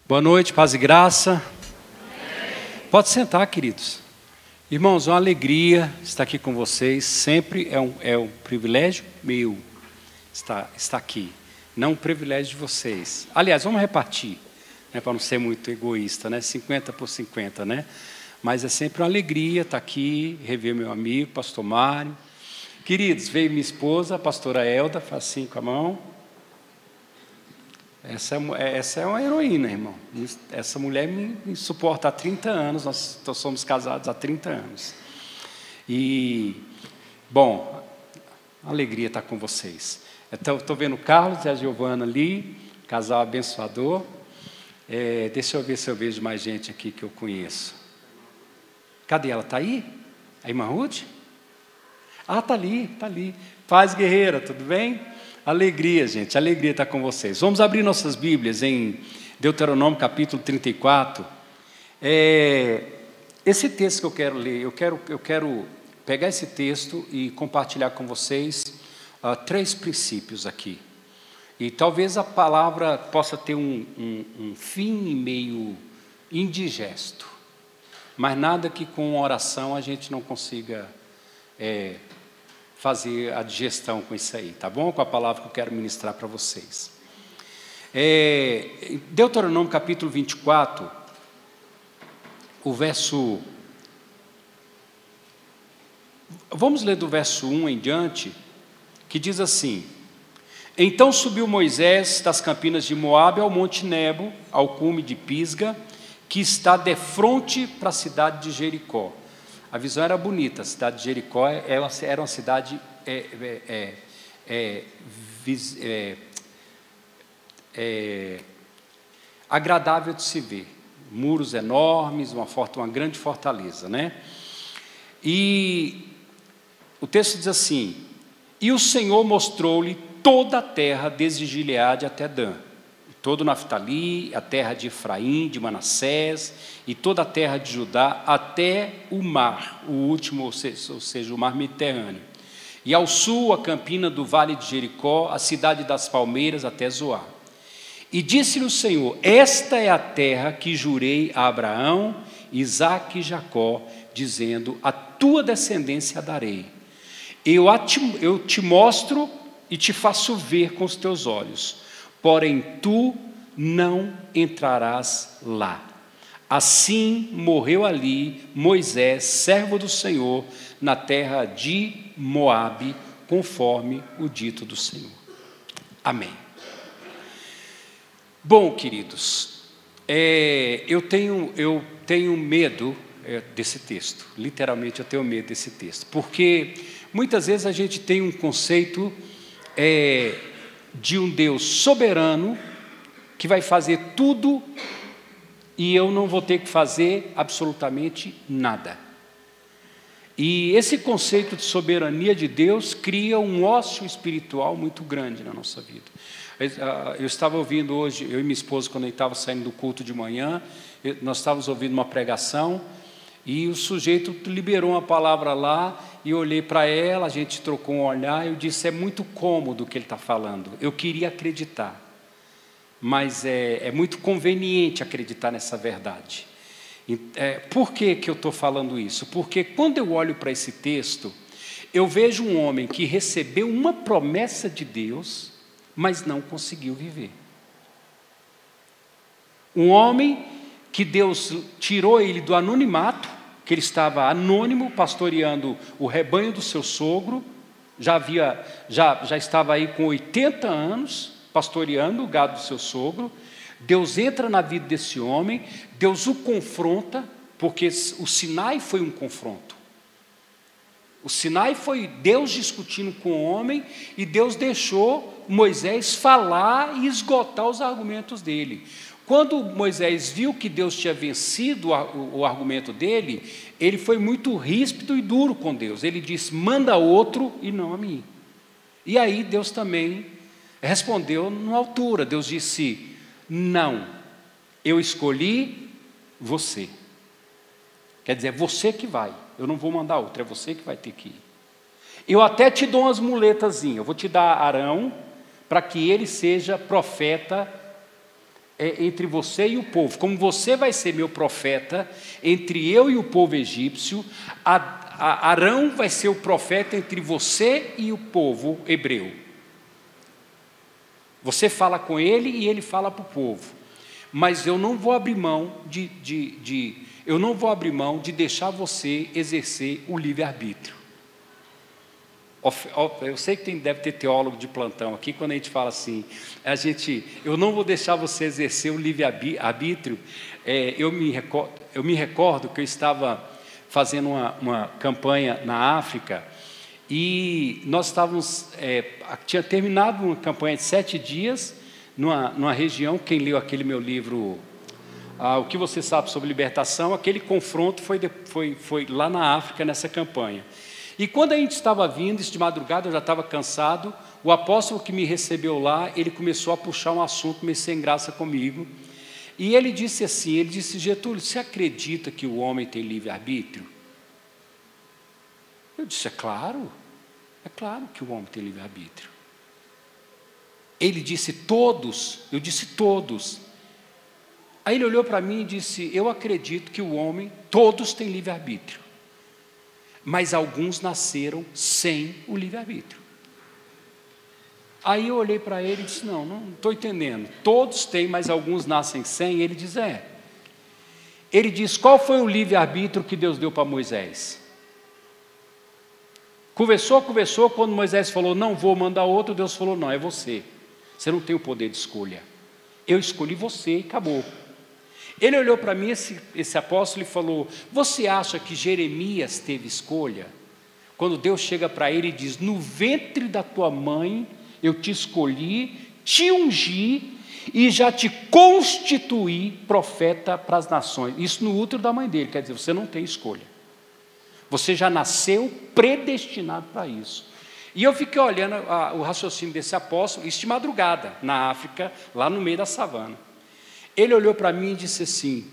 Boa noite, paz e graça. Pode sentar, queridos. Irmãos, uma alegria estar aqui com vocês. Sempre é um privilégio meu estar aqui, não um privilégio de vocês. Aliás, vamos repartir, né, para não ser muito egoísta, né? 50 por 50, né? Mas é sempre uma alegria estar aqui, rever meu amigo, pastor Mário. Queridos, veio minha esposa, a pastora Elda, faz assim com a mão. Essa é uma heroína, irmão. Essa mulher me suporta há 30 anos, nós somos casados há 30 anos. E, bom, alegria estar com vocês. Estou vendo o Carlos e a Giovana ali, casal abençoador. Deixa eu ver se eu vejo mais gente aqui que eu conheço. Cadê ela? Está aí? A irmã Ruth? Ah, está ali, está ali. Paz guerreira, tudo bem? Alegria, gente, alegria estar com vocês. Vamos abrir nossas Bíblias em Deuteronômio capítulo 34. Esse texto que eu quero ler, eu quero pegar esse texto e compartilhar com vocês 3 princípios aqui. E talvez a palavra possa ter um fim meio indigesto, mas nada que com oração a gente não consiga fazer a digestão com isso aí, tá bom? Com a palavra que eu quero ministrar para vocês. Deuteronômio capítulo 24, o verso... Vamos ler do verso 1 em diante, que diz assim: Então subiu Moisés das campinas de Moabe ao monte Nebo, ao cume de Pisga, que está defronte para a cidade de Jericó. A visão era bonita, a cidade de Jericó era uma cidade agradável de se ver. Muros enormes, uma grande fortaleza, né? E o texto diz assim: E o Senhor mostrou-lhe toda a terra, desde Gileade até Dan, todo Naftali, a terra de Efraim, de Manassés, e toda a terra de Judá, até o mar, o último, ou seja, o mar Mediterrâneo. E ao sul, a campina do vale de Jericó, a cidade das palmeiras, até Zoar. E disse-lhe o Senhor: Esta é a terra que jurei a Abraão, Isaque e Jacó, dizendo: A tua descendência a darei. Eu te mostro e te faço ver com os teus olhos, porém tu não entrarás lá. Assim morreu ali Moisés, servo do Senhor, na terra de Moabe, conforme o dito do Senhor. Amém. Bom, queridos, eu tenho medo desse texto. Literalmente eu tenho medo desse texto, porque muitas vezes a gente tem um conceito de um Deus soberano que vai fazer tudo e eu não vou ter que fazer absolutamente nada. E esse conceito de soberania de Deus cria um ócio espiritual muito grande na nossa vida. Eu estava ouvindo hoje, eu e minha esposa, quando a gente estava saindo do culto de manhã, nós estávamos ouvindo uma pregação e o sujeito liberou uma palavra lá e eu olhei para ela, a gente trocou um olhar e eu disse: é muito cômodo o que ele está falando, eu queria acreditar, mas é muito conveniente acreditar nessa verdade. Por que eu estou falando isso? Porque quando eu olho para esse texto, eu vejo um homem que recebeu uma promessa de Deus, mas não conseguiu viver. Um homem que Deus tirou ele do anonimato, que ele estava anônimo, pastoreando o rebanho do seu sogro, já estava aí com 80 anos, pastoreando o gado do seu sogro. Deus entra na vida desse homem, Deus o confronta, porque o Sinai foi um confronto. O Sinai foi Deus discutindo com o homem, e Deus deixou Moisés falar e esgotar os argumentos dele. Quando Moisés viu que Deus tinha vencido o argumento dele, ele foi muito ríspido e duro com Deus. Ele disse: manda outro e não a mim. E aí Deus também respondeu numa altura. Deus disse: não, eu escolhi você. Quer dizer, é você que vai, eu não vou mandar outro, é você que vai ter que ir. Eu até te dou umas muletazinhas, eu vou te dar Arão, para que ele seja profeta entre você e o povo. Como você vai ser meu profeta, entre eu e o povo egípcio, Arão vai ser o profeta entre você e o povo hebreu. Você fala com ele e ele fala para o povo. Mas eu não vou abrir mão eu não vou abrir mão de deixar você exercer o livre-arbítrio. Eu sei que deve ter teólogo de plantão aqui, quando a gente fala assim, eu não vou deixar você exercer o livre-arbítrio. Eu me recordo que eu estava fazendo uma campanha na África, e nós tinha terminado uma campanha de 7 dias, numa região. Quem leu aquele meu livro, O que você sabe sobre libertação, aquele confronto foi lá na África, nessa campanha. E quando a gente estava vindo, de madrugada, eu já estava cansado, o apóstolo que me recebeu lá, ele começou a puxar um assunto meio sem graça comigo, e ele disse assim, Getúlio, você acredita que o homem tem livre-arbítrio? Eu disse, é claro que o homem tem livre-arbítrio. Ele disse, todos? Eu disse, todos. Aí ele olhou para mim e disse, eu acredito que o homem, todos têm livre-arbítrio, mas alguns nasceram sem o livre-arbítrio. Aí eu olhei para ele e disse, não estou entendendo, todos têm, mas alguns nascem sem. Ele diz, Ele diz, qual foi o livre-arbítrio que Deus deu para Moisés? Conversou, quando Moisés falou, não vou mandar outro, Deus falou, não, é você não tem o poder de escolha, eu escolhi você e acabou. Ele olhou para mim, esse apóstolo, e falou, você acha que Jeremias teve escolha? Quando Deus chega para ele e diz, no ventre da tua mãe eu te escolhi, te ungi e já te constituí profeta para as nações. Isso no útero da mãe dele, quer dizer, você não tem escolha. Você já nasceu predestinado para isso. E eu fiquei olhando o raciocínio desse apóstolo, isso de madrugada, na África, lá no meio da savana. Ele olhou para mim e disse assim,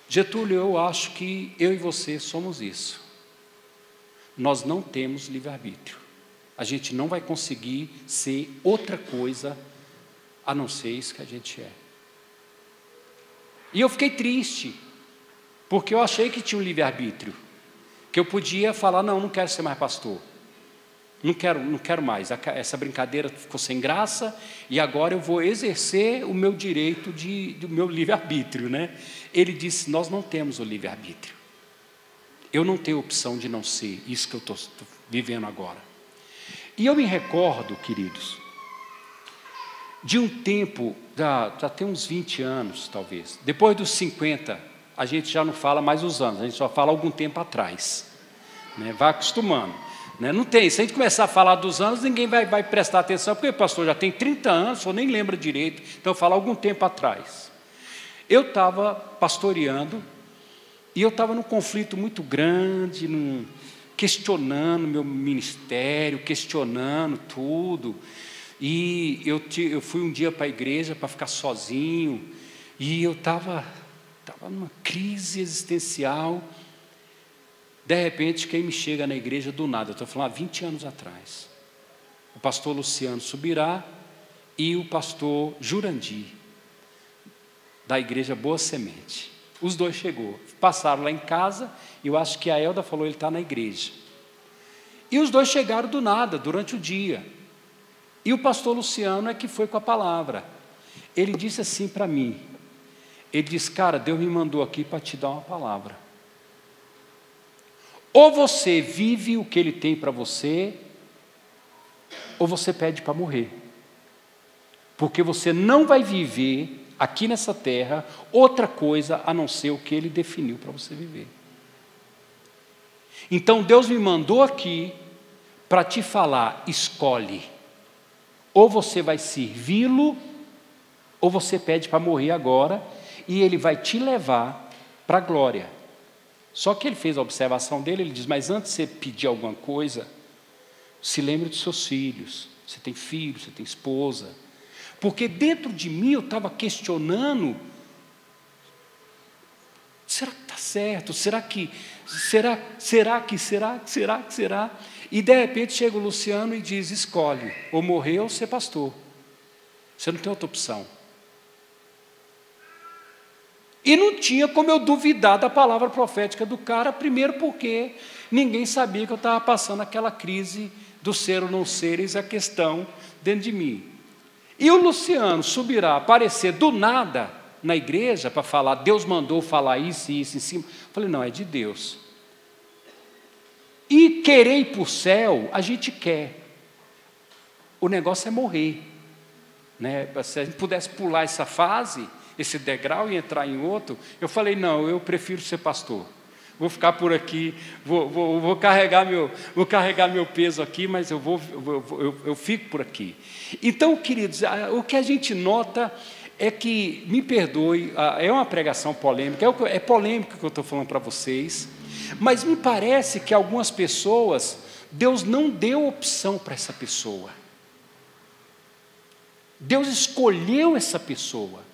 Getúlio, eu acho que eu e você somos isso. Nós não temos livre-arbítrio. A gente não vai conseguir ser outra coisa a não ser isso que a gente é. E eu fiquei triste, porque eu achei que tinha um livre-arbítrio, que eu podia falar, não quero ser mais pastor, não quero mais, essa brincadeira ficou sem graça, e agora eu vou exercer o meu direito do meu livre-arbítrio, né? Ele disse, nós não temos o livre-arbítrio, eu não tenho opção de não ser isso que eu estou vivendo agora. E eu me recordo, queridos, de um tempo, já tem uns 20 anos talvez, depois dos 50, a gente já não fala mais os anos, a gente só fala algum tempo atrás, né? Vai acostumando, né? Não tem, se a gente começar a falar dos anos, ninguém vai prestar atenção, porque o pastor já tem 30 anos, ou nem lembra direito, então fala algum tempo atrás. Eu estava pastoreando, e eu estava num conflito muito grande, questionando meu ministério, questionando tudo, e eu fui um dia para a igreja para ficar sozinho, e eu estava numa crise existencial. De repente, quem me chega na igreja do nada, eu estou falando há 20 anos atrás, o pastor Luciano Subirá e o pastor Jurandir, da igreja Boa Semente. Os dois chegou, passaram lá em casa, e eu acho que a Elda falou, ele está na igreja. E os dois chegaram do nada, durante o dia. E o pastor Luciano é que foi com a palavra. Ele disse assim para mim, ele disse, cara, Deus me mandou aqui para te dar uma palavra. Ou você vive o que Ele tem para você, ou você pede para morrer. Porque você não vai viver aqui nessa terra outra coisa a não ser o que Ele definiu para você viver. Então Deus me mandou aqui para te falar, escolhe. Ou você vai servi-lo, ou você pede para morrer agora, e Ele vai te levar para a glória. Só que ele fez a observação dele, ele diz, mas antes de você pedir alguma coisa, se lembre dos seus filhos. Você tem filho, você tem esposa. Porque dentro de mim eu estava questionando, será que está certo? Será? E de repente chega o Luciano e diz, escolhe, ou morrer ou ser pastor. Você não tem outra opção. E não tinha como eu duvidar da palavra profética do cara, primeiro porque ninguém sabia que eu estava passando aquela crise do ser ou não ser, eis a questão dentro de mim. E o Luciano subirá, aparecer do nada na igreja para falar, Deus mandou falar isso e isso em cima. Eu falei, não, é de Deus. E querer ir para o céu, a gente quer. O negócio é morrer. Né? Se a gente pudesse pular essa fase, esse degrau e entrar em outro, eu falei, não, eu prefiro ser pastor. Vou ficar por aqui, vou carregar meu peso aqui, mas eu fico por aqui. Então, queridos, o que a gente nota é que, me perdoe, é uma pregação polêmica, é polêmica que eu estou falando para vocês, mas me parece que algumas pessoas, Deus não deu opção para essa pessoa. Deus escolheu essa pessoa.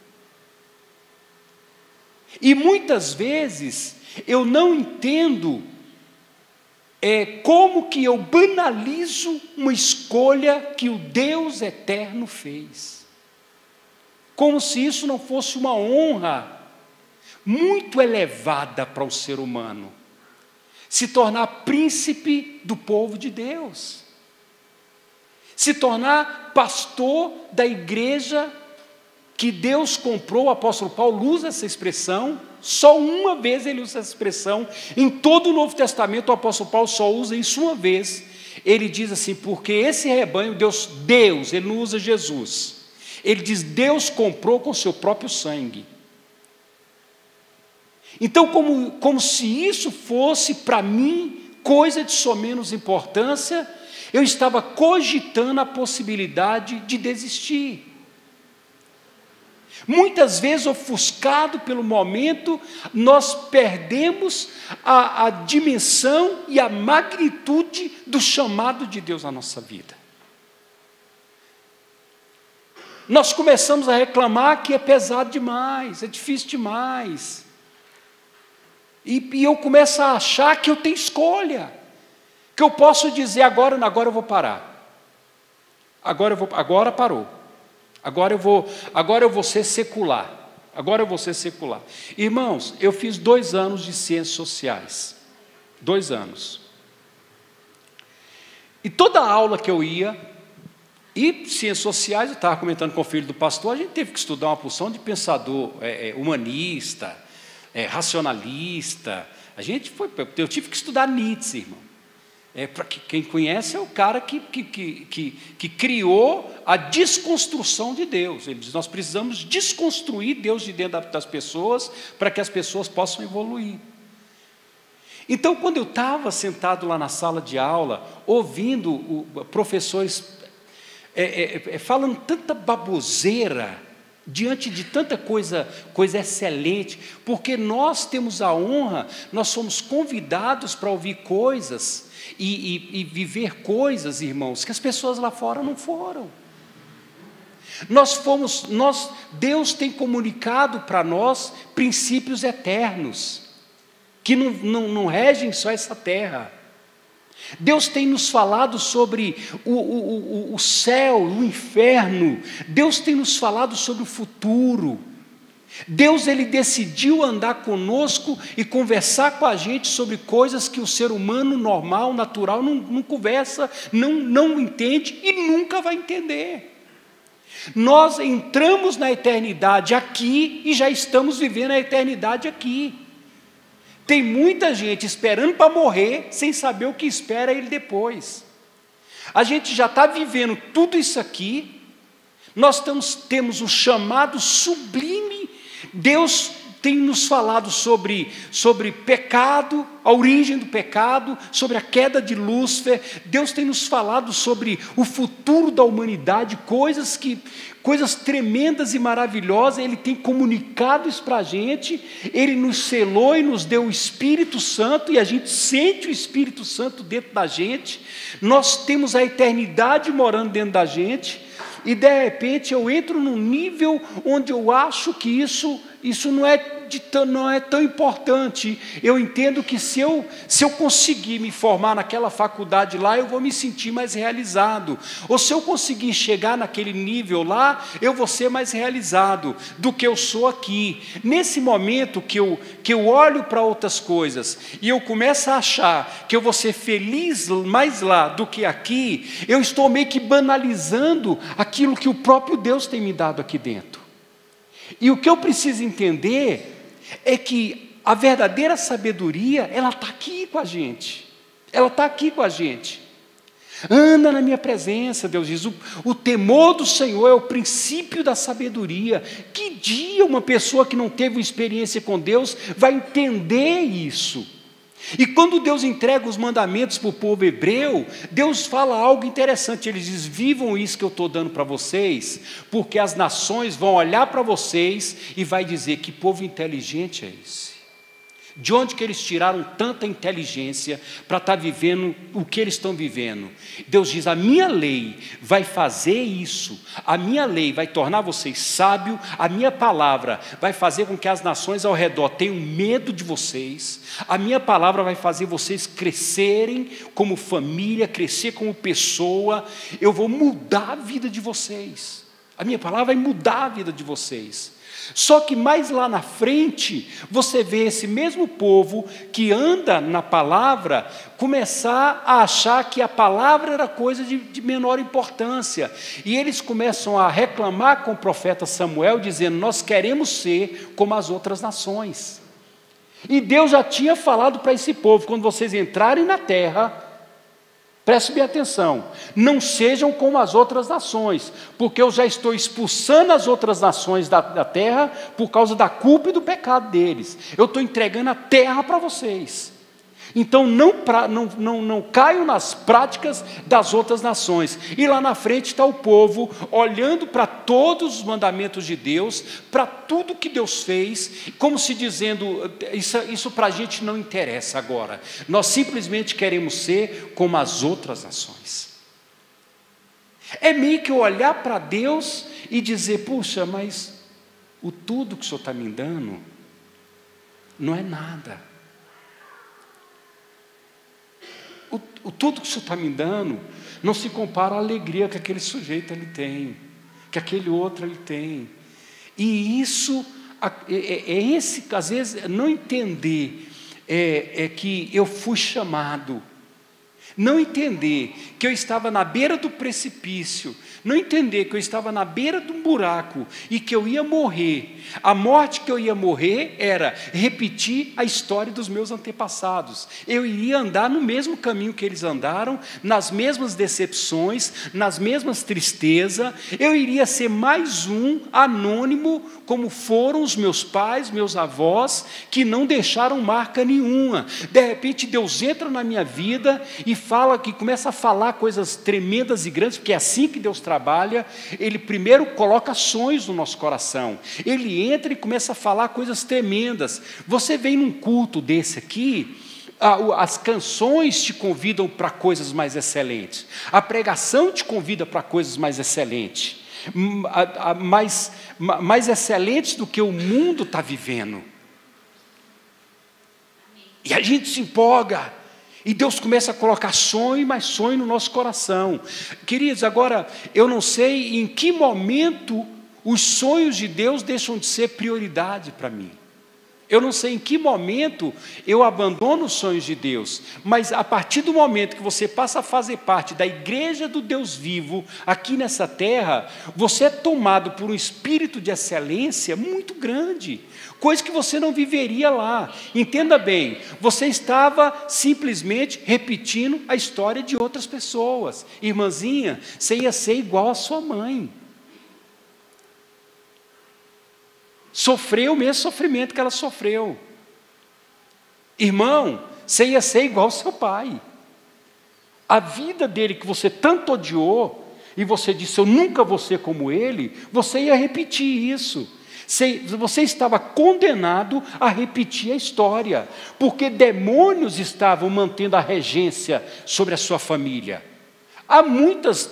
E muitas vezes eu não entendo como que eu banalizo uma escolha que o Deus eterno fez. Como se isso não fosse uma honra muito elevada para o ser humano. Se tornar príncipe do povo de Deus. Se tornar pastor da igreja que Deus comprou. O apóstolo Paulo usa essa expressão, só uma vez ele usa essa expressão, em todo o Novo Testamento o apóstolo Paulo só usa isso uma vez. Ele diz assim, porque esse rebanho, Deus, ele não usa Jesus, ele diz, Deus comprou com seu próprio sangue. Então, como se isso fosse para mim coisa de só menos importância, eu estava cogitando a possibilidade de desistir. Muitas vezes, ofuscado pelo momento, nós perdemos a dimensão e a magnitude do chamado de Deus na nossa vida. Nós começamos a reclamar que é pesado demais, é difícil demais. E eu começo a achar que eu tenho escolha, que eu posso dizer, agora eu vou parar. Agora parou. Agora eu vou ser secular. Agora eu vou ser secular. Irmãos, eu fiz 2 anos de ciências sociais. 2 anos. E toda aula que eu ia, e ciências sociais, eu estava comentando com o filho do pastor, a gente teve que estudar uma porção de pensador humanista, racionalista. Eu tive que estudar Nietzsche, irmão. Para quem conhece, é o cara que criou a desconstrução de Deus. Ele diz, nós precisamos desconstruir Deus de dentro das pessoas para que as pessoas possam evoluir. Então, quando eu estava sentado lá na sala de aula, ouvindo professores falando tanta baboseira, diante de tanta coisa excelente, porque nós temos a honra, nós somos convidados para ouvir coisas e viver coisas, irmãos, que as pessoas lá fora não foram. Deus tem comunicado para nós princípios eternos, que não regem só essa terra. Deus tem nos falado sobre o céu, o inferno. Deus tem nos falado sobre o futuro. Deus, ele decidiu andar conosco e conversar com a gente sobre coisas que o ser humano normal, natural, não conversa, não entende e nunca vai entender. Nós entramos na eternidade aqui e já estamos vivendo a eternidade aqui. Tem muita gente esperando para morrer, sem saber o que espera ele depois. A gente já está vivendo tudo isso aqui, nós temos um chamado sublime. Deus tem nos falado sobre pecado, a origem do pecado, sobre a queda de Lúcifer. Deus tem nos falado sobre o futuro da humanidade, coisas tremendas e maravilhosas. Ele tem comunicado isso para a gente. Ele nos selou e nos deu o Espírito Santo, e a gente sente o Espírito Santo dentro da gente. Nós temos a eternidade morando dentro da gente. E de repente eu entro num nível onde eu acho que isso isso não é tão importante. Eu entendo que se eu conseguir me formar naquela faculdade lá, eu vou me sentir mais realizado. Ou se eu conseguir chegar naquele nível lá, eu vou ser mais realizado do que eu sou aqui. Nesse momento que eu olho para outras coisas e eu começo a achar que eu vou ser feliz mais lá do que aqui, eu estou meio que banalizando aquilo que o próprio Deus tem me dado aqui dentro. E o que eu preciso entender é que a verdadeira sabedoria, ela está aqui com a gente. Ela está aqui com a gente. Anda na minha presença, Deus diz. O temor do Senhor é o princípio da sabedoria. Que dia uma pessoa que não teve uma experiência com Deus vai entender isso? E quando Deus entrega os mandamentos para o povo hebreu, Deus fala algo interessante. Ele diz: vivam isso que eu estou dando para vocês, porque as nações vão olhar para vocês e vai dizer: que povo inteligente é esse? De onde que eles tiraram tanta inteligência para estar vivendo o que eles estão vivendo? Deus diz: a minha lei vai fazer isso, a minha lei vai tornar vocês sábios, a minha palavra vai fazer com que as nações ao redor tenham medo de vocês, a minha palavra vai fazer vocês crescerem como família, crescer como pessoa, eu vou mudar a vida de vocês, a minha palavra vai mudar a vida de vocês. Só que mais lá na frente, você vê esse mesmo povo que anda na palavra, começar a achar que a palavra era coisa de menor importância. E eles começam a reclamar com o profeta Samuel, dizendo: nós queremos ser como as outras nações. E Deus já tinha falado para esse povo: quando vocês entrarem na terra, preste bem atenção, não sejam como as outras nações, porque eu já estou expulsando as outras nações da terra por causa da culpa e do pecado deles. Eu estou entregando a terra para vocês. Então não caiam nas práticas das outras nações. E lá na frente está o povo olhando para todos os mandamentos de Deus, para tudo que Deus fez, como se dizendo: isso para a gente não interessa agora, nós simplesmente queremos ser como as outras nações. É meio que eu olhar para Deus e dizer: puxa, mas o tudo que o Senhor está me dando não é nada. O tudo que o Senhor está me dando não se compara à alegria que aquele sujeito ele tem, que aquele outro ele tem. E isso esse, às vezes, não entender que eu fui chamado, não entender que eu estava na beira do precipício, não entender que eu estava na beira de um buraco e que eu ia morrer. A morte que eu ia morrer era repetir a história dos meus antepassados. Eu iria andar no mesmo caminho que eles andaram, nas mesmas decepções, nas mesmas tristezas. Eu iria ser mais um anônimo, como foram os meus pais, meus avós, que não deixaram marca nenhuma. De repente Deus entra na minha vida e começa a falar coisas tremendas e grandes, porque é assim que Deus trabalha. Ele primeiro coloca sonhos no nosso coração, ele entra e começa a falar coisas tremendas. Você vem num culto desse aqui, as canções te convidam para coisas mais excelentes, a pregação te convida para coisas mais excelentes, mais excelentes do que o mundo está vivendo. E a gente se empolga, e Deus começa a colocar sonho e mais sonho no nosso coração. Queridos, agora, eu não sei em que momento os sonhos de Deus deixam de ser prioridade para mim. Eu não sei em que momento eu abandono os sonhos de Deus, mas a partir do momento que você passa a fazer parte da igreja do Deus vivo, aqui nessa terra, você é tomado por um espírito de excelência muito grande, coisa que você não viveria lá. Entenda bem, você estava simplesmente repetindo a história de outras pessoas. Irmãzinha, você ia ser igual a sua mãe. Sofreu o mesmo sofrimento que ela sofreu. Irmão, você ia ser igual ao seu pai. A vida dele que você tanto odiou, e você disse: eu nunca vou ser como ele, você ia repetir isso. Você estava condenado a repetir a história, porque demônios estavam mantendo a regência sobre a sua família. há muitas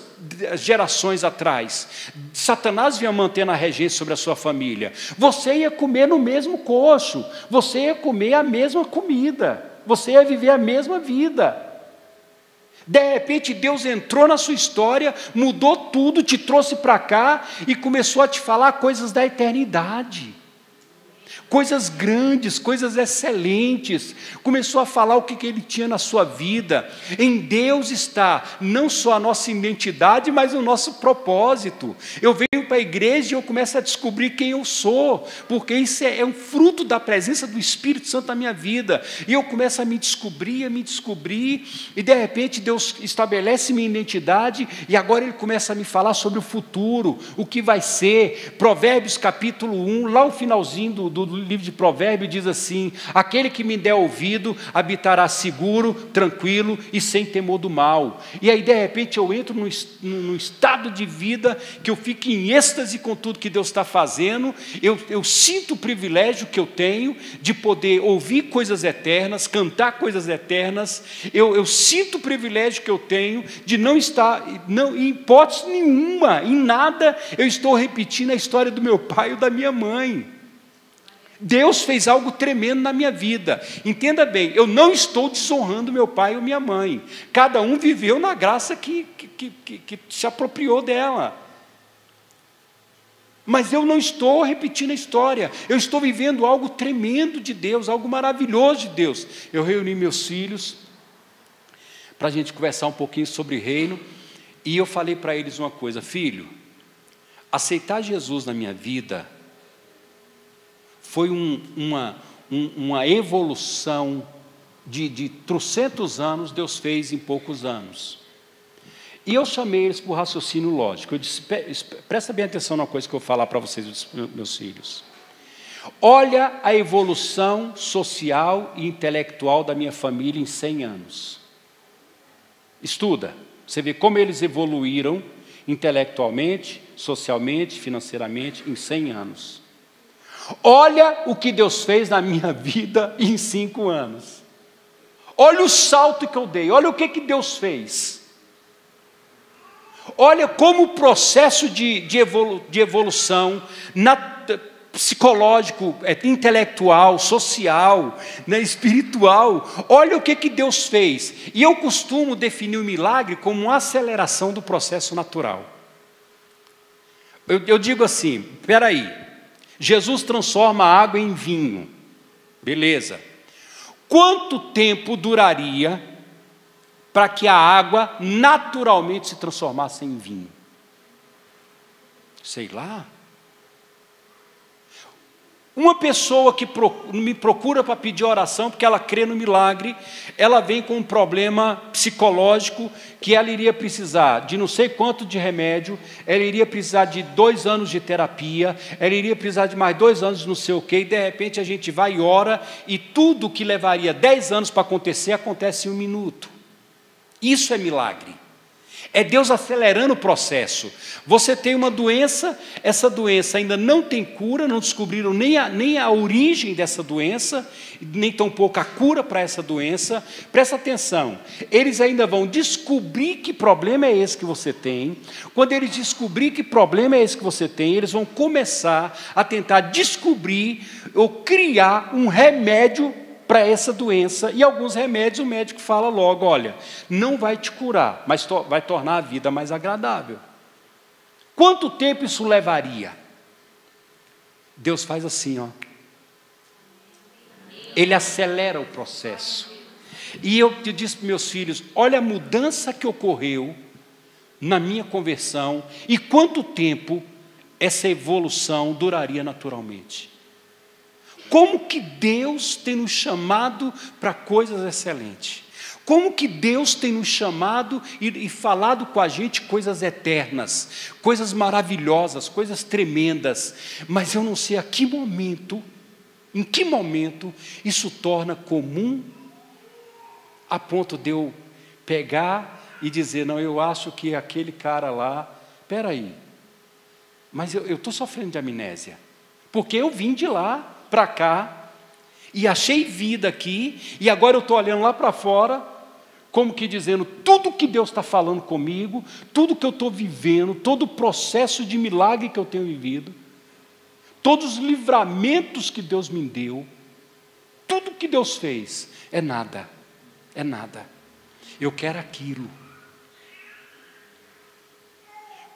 gerações atrás, Satanás vinha mantendo a regência sobre a sua família. Você ia comer no mesmo coxo, você ia comer a mesma comida, você ia viver a mesma vida. De repente Deus entrou na sua história, mudou tudo, te trouxe para cá e começou a te falar coisas da eternidade. Coisas grandes, coisas excelentes, começou a falar o que Ele tinha na sua vida. Em Deus está não só a nossa identidade, mas o nosso propósito. Eu venho para a igreja e eu começo a descobrir quem eu sou, porque isso é um fruto da presença do Espírito Santo na minha vida, e eu começo a me descobrir, e de repente Deus estabelece minha identidade, e agora Ele começa a me falar sobre o futuro, o que vai ser. Provérbios capítulo 1, lá no finalzinho do livro de Provérbios diz assim: aquele que me der ouvido habitará seguro, tranquilo e sem temor do mal. E aí de repente eu entro num estado de vida que eu fico em êxtase com tudo que Deus está fazendo. Eu sinto o privilégio que eu tenho de poder ouvir coisas eternas, cantar coisas eternas. Eu sinto o privilégio que eu tenho de não estar, em hipótese nenhuma, em nada eu estou repetindo a história do meu pai ou da minha mãe. Deus fez algo tremendo na minha vida. Entenda bem, eu não estou desonrando meu pai ou minha mãe. Cada um viveu na graça que se apropriou dela. Mas eu não estou repetindo a história. Eu estou vivendo algo tremendo de Deus, algo maravilhoso de Deus. Eu reuni meus filhos para a gente conversar um pouquinho sobre reino. E eu falei para eles uma coisa: filho, aceitar Jesus na minha vida foi uma evolução de trocentos anos, Deus fez em poucos anos. E eu chamei eles para o raciocínio lógico. Eu disse: presta bem atenção na coisa que eu vou falar para vocês, meus filhos. Olha a evolução social e intelectual da minha família em 100 anos. Estuda, você vê como eles evoluíram intelectualmente, socialmente, financeiramente em 100 anos. Olha o que Deus fez na minha vida em 5 anos. Olha o salto que eu dei, olha o que Deus fez. Olha como o processo de evolução psicológico, intelectual, social, espiritual, olha o que Deus fez. E eu costumo definir o milagre como uma aceleração do processo natural. Eu digo assim: espera aí, Jesus transforma a água em vinho, beleza. Quanto tempo duraria para que a água naturalmente se transformasse em vinho? Sei lá. Uma pessoa que me procura para pedir oração porque ela crê no milagre, ela vem com um problema psicológico que ela iria precisar de não sei quanto de remédio, ela iria precisar de 2 anos de terapia, ela iria precisar de mais 2 anos de não sei o quê, e de repente a gente vai e ora, e tudo que levaria 10 anos para acontecer, acontece em 1 minuto. Isso é milagre. É Deus acelerando o processo. Você tem uma doença, essa doença ainda não tem cura, não descobriram nem a origem dessa doença, nem tampouco a cura para essa doença. Presta atenção, eles ainda vão descobrir que problema é esse que você tem. Quando eles descobrirem que problema é esse que você tem, eles vão começar a tentar descobrir ou criar um remédio para essa doença, e alguns remédios o médico fala logo: olha, não vai te curar, mas vai tornar a vida mais agradável. Quanto tempo isso levaria? Deus faz assim, ó. Ele acelera o processo. E eu disse para meus filhos: olha a mudança que ocorreu na minha conversão, e quanto tempo essa evolução duraria naturalmente. Como que Deus tem nos chamado para coisas excelentes. Como que Deus tem nos chamado e falado com a gente coisas eternas, coisas maravilhosas, coisas tremendas. Mas eu não sei em que momento isso torna comum, a ponto de eu pegar e dizer: não, eu acho que aquele cara lá, espera aí, mas eu estou sofrendo de amnésia, porque eu vim de lá para cá, e achei vida aqui, e agora eu estou olhando lá para fora, como que dizendo, tudo que Deus está falando comigo, tudo que eu estou vivendo, todo o processo de milagre que eu tenho vivido, todos os livramentos que Deus me deu, tudo que Deus fez, é nada, é nada. Eu quero aquilo.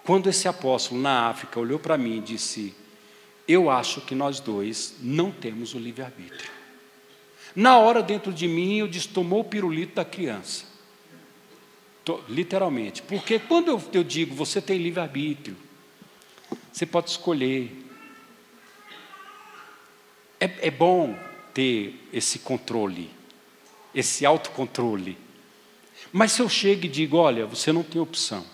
Quando esse apóstolo na África olhou para mim e disse, eu acho que nós dois não temos o livre-arbítrio. Na hora dentro de mim eu disse, tomou o pirulito da criança. Literalmente. Porque quando eu digo, você tem livre-arbítrio, você pode escolher. É bom ter esse controle, esse autocontrole. Mas se eu chego e digo, olha, você não tem opção.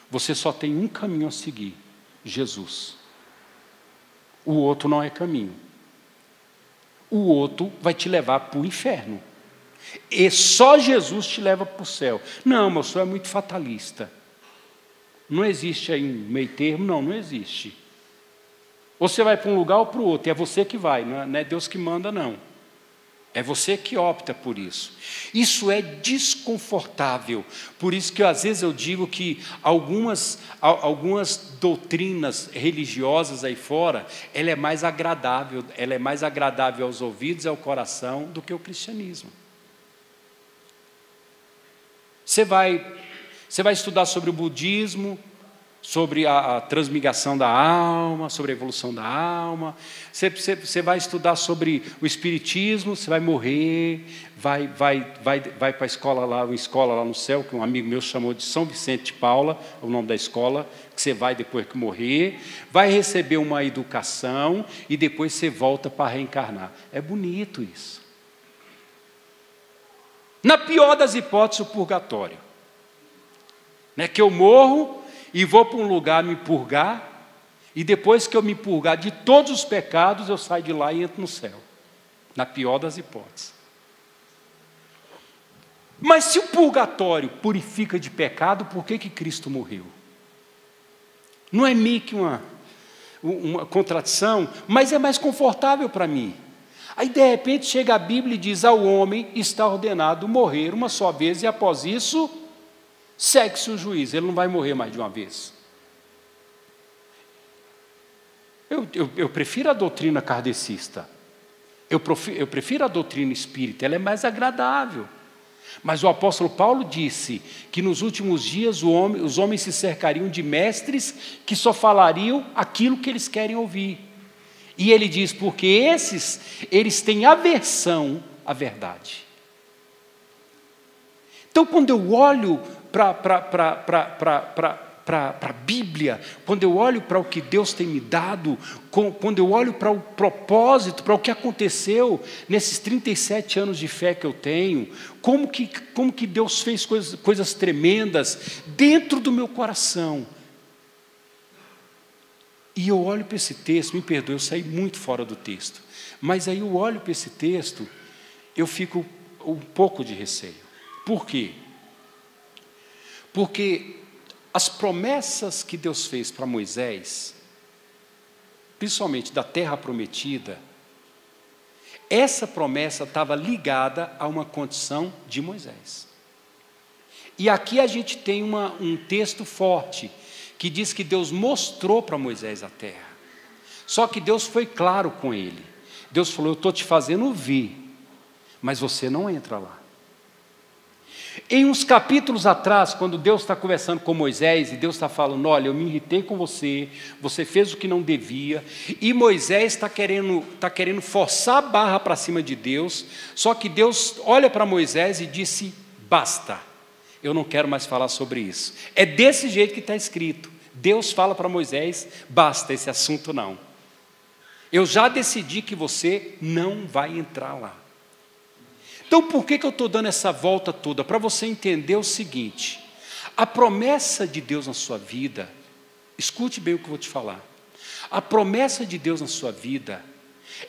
Você só tem um caminho a seguir, Jesus. O outro não é caminho. O outro vai te levar para o inferno. E só Jesus te leva para o céu. Não, mas o senhor é muito fatalista. Não existe aí um meio termo, não existe. Ou você vai para um lugar ou para o outro, é você que vai, não é Deus que manda, não. É você que opta por isso. Isso é desconfortável. Por isso que às vezes eu digo que algumas doutrinas religiosas aí fora, ela é mais agradável aos ouvidos e ao coração do que o cristianismo. Você vai estudar sobre o budismo, sobre a transmigração da alma, sobre a evolução da alma. Você vai estudar sobre o espiritismo, você vai morrer, vai para a escola lá, uma escola lá no céu, que um amigo meu chamou de São Vicente de Paula, é o nome da escola, que você vai depois que morrer, vai receber uma educação e depois você volta para reencarnar. É bonito isso. Na pior das hipóteses, o purgatório. Né, que eu morro e vou para um lugar me purgar, e depois que eu me purgar de todos os pecados, eu saio de lá e entro no céu. Na pior das hipóteses. Mas se o purgatório purifica de pecado, por que Cristo morreu? Não é meio que uma contradição, mas é mais confortável para mim. Aí de repente chega a Bíblia e diz, ao homem está ordenado morrer uma só vez, e após isso, segue-se o juízo, ele não vai morrer mais de uma vez. Eu prefiro a doutrina kardecista, eu prefiro a doutrina espírita, ela é mais agradável. Mas o apóstolo Paulo disse que nos últimos dias os homens se cercariam de mestres que só falariam aquilo que eles querem ouvir. E ele diz, porque eles têm aversão à verdade. Então, quando eu olho para a Bíblia, quando eu olho para o que Deus tem me dado, quando eu olho para o propósito, para o que aconteceu nesses 37 anos de fé que eu tenho, como que Deus fez coisas tremendas dentro do meu coração. E eu olho para esse texto, me perdoe, eu saí muito fora do texto, mas aí eu olho para esse texto, eu fico um pouco de receio. Por quê? Porque as promessas que Deus fez para Moisés, principalmente da terra prometida, essa promessa estava ligada a uma condição de Moisés. E aqui a gente tem um texto forte, que diz que Deus mostrou para Moisés a terra. Só que Deus foi claro com ele. Deus falou, eu estou te fazendo ver, mas você não entra lá. Em uns capítulos atrás, quando Deus está conversando com Moisés, e Deus está falando, olha, eu me irritei com você, você fez o que não devia, e Moisés está querendo forçar a barra para cima de Deus, só que Deus olha para Moisés e disse, basta, eu não quero mais falar sobre isso. É desse jeito que está escrito. Deus fala para Moisés, basta, esse assunto não. Eu já decidi que você não vai entrar lá. Então, por que eu estou dando essa volta toda? Para você entender o seguinte, a promessa de Deus na sua vida, escute bem o que eu vou te falar, a promessa de Deus na sua vida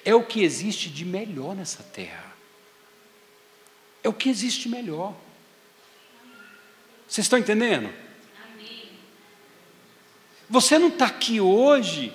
é o que existe de melhor nessa terra. É o que existe de melhor. Vocês estão entendendo? Você não está aqui hoje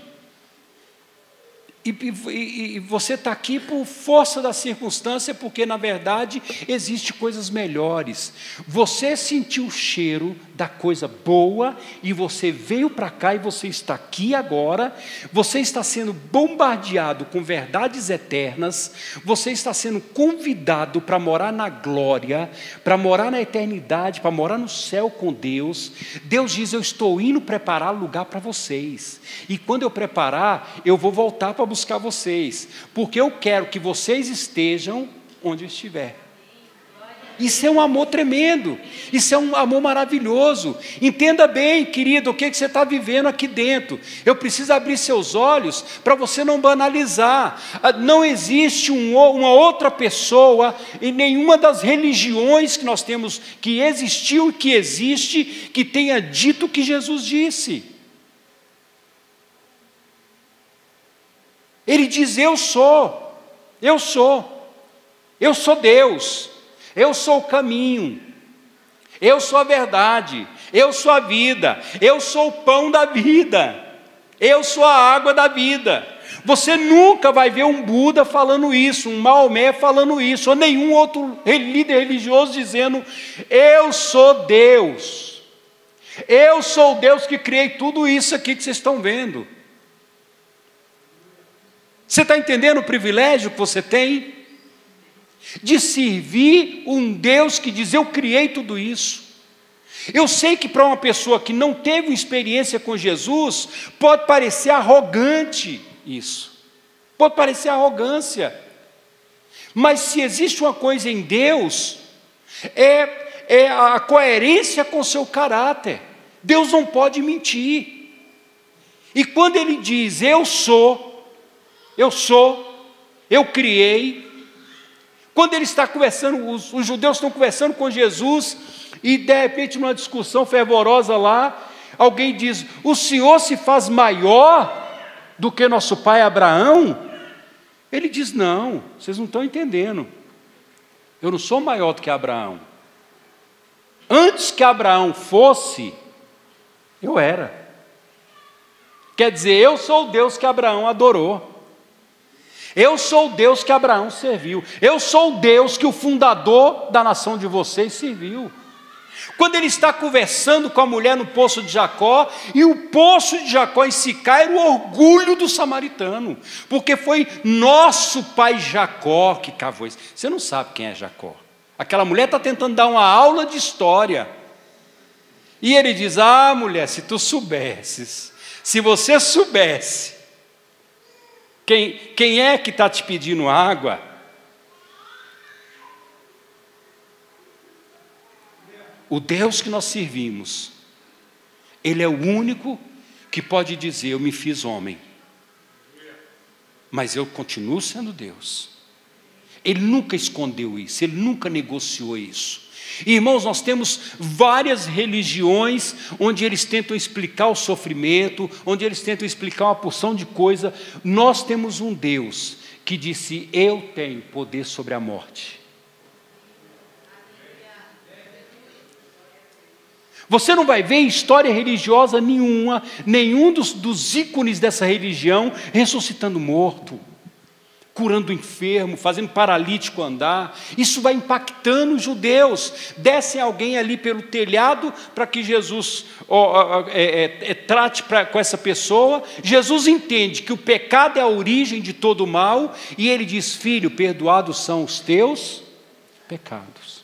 E você está aqui por força da circunstância, porque na verdade existem coisas melhores. Você sentiu o cheiro da coisa boa e você veio para cá e você está aqui agora. Você está sendo bombardeado com verdades eternas. Você está sendo convidado para morar na glória, para morar na eternidade, para morar no céu com Deus. Deus diz: eu estou indo preparar lugar para vocês. E quando eu preparar, eu vou voltar para buscar vocês, porque eu quero que vocês estejam onde eu estiver. Isso é um amor tremendo, isso é um amor maravilhoso. Entenda bem, querido, o que você está vivendo aqui dentro. Eu preciso abrir seus olhos para você não banalizar. Não existe uma outra pessoa em nenhuma das religiões que nós temos, que existiu e que existe, que tenha dito o que Jesus disse. Ele diz: eu sou Deus, eu sou o caminho, eu sou a verdade, eu sou a vida, eu sou o pão da vida, eu sou a água da vida. Você nunca vai ver um Buda falando isso, um Maomé falando isso, ou nenhum outro líder religioso dizendo: eu sou Deus, eu sou o Deus que criei tudo isso aqui que vocês estão vendo. Você está entendendo o privilégio que você tem? De servir um Deus que diz: eu criei tudo isso. Eu sei que para uma pessoa que não teve uma experiência com Jesus, pode parecer arrogante isso. Pode parecer arrogância. Mas se existe uma coisa em Deus, é a coerência com o seu caráter. Deus não pode mentir. E quando Ele diz: eu sou, eu criei. Quando ele está conversando, os judeus estão conversando com Jesus, e de repente numa discussão fervorosa lá, alguém diz: o Senhor se faz maior do que nosso pai Abraão? Ele diz: não, vocês não estão entendendo, eu não sou maior do que Abraão. Antes que Abraão fosse, eu era. Quer dizer, eu sou o Deus que Abraão adorou. Eu sou o Deus que Abraão serviu. Eu sou o Deus que o fundador da nação de vocês serviu. Quando ele está conversando com a mulher no poço de Jacó, e o poço de Jacó em Sicá era o orgulho do samaritano, porque foi nosso pai Jacó que cavou isso. Você não sabe quem é Jacó. Aquela mulher está tentando dar uma aula de história. E ele diz: ah, mulher, se tu soubesses, se você soubesse, quem é que está te pedindo água? O Deus que nós servimos, Ele é o único que pode dizer: eu me fiz homem, mas eu continuo sendo Deus. Ele nunca escondeu isso, Ele nunca negociou isso. Irmãos, nós temos várias religiões onde eles tentam explicar o sofrimento, onde eles tentam explicar uma porção de coisa. Nós temos um Deus que disse: eu tenho poder sobre a morte. Você não vai ver em história religiosa nenhuma, nenhum dos ícones dessa religião ressuscitando morto, curando enfermo, fazendo paralítico andar. Isso vai impactando os judeus. Descem alguém ali pelo telhado para que Jesus trate com essa pessoa. Jesus entende que o pecado é a origem de todo o mal, e ele diz: filho, perdoados são os teus pecados.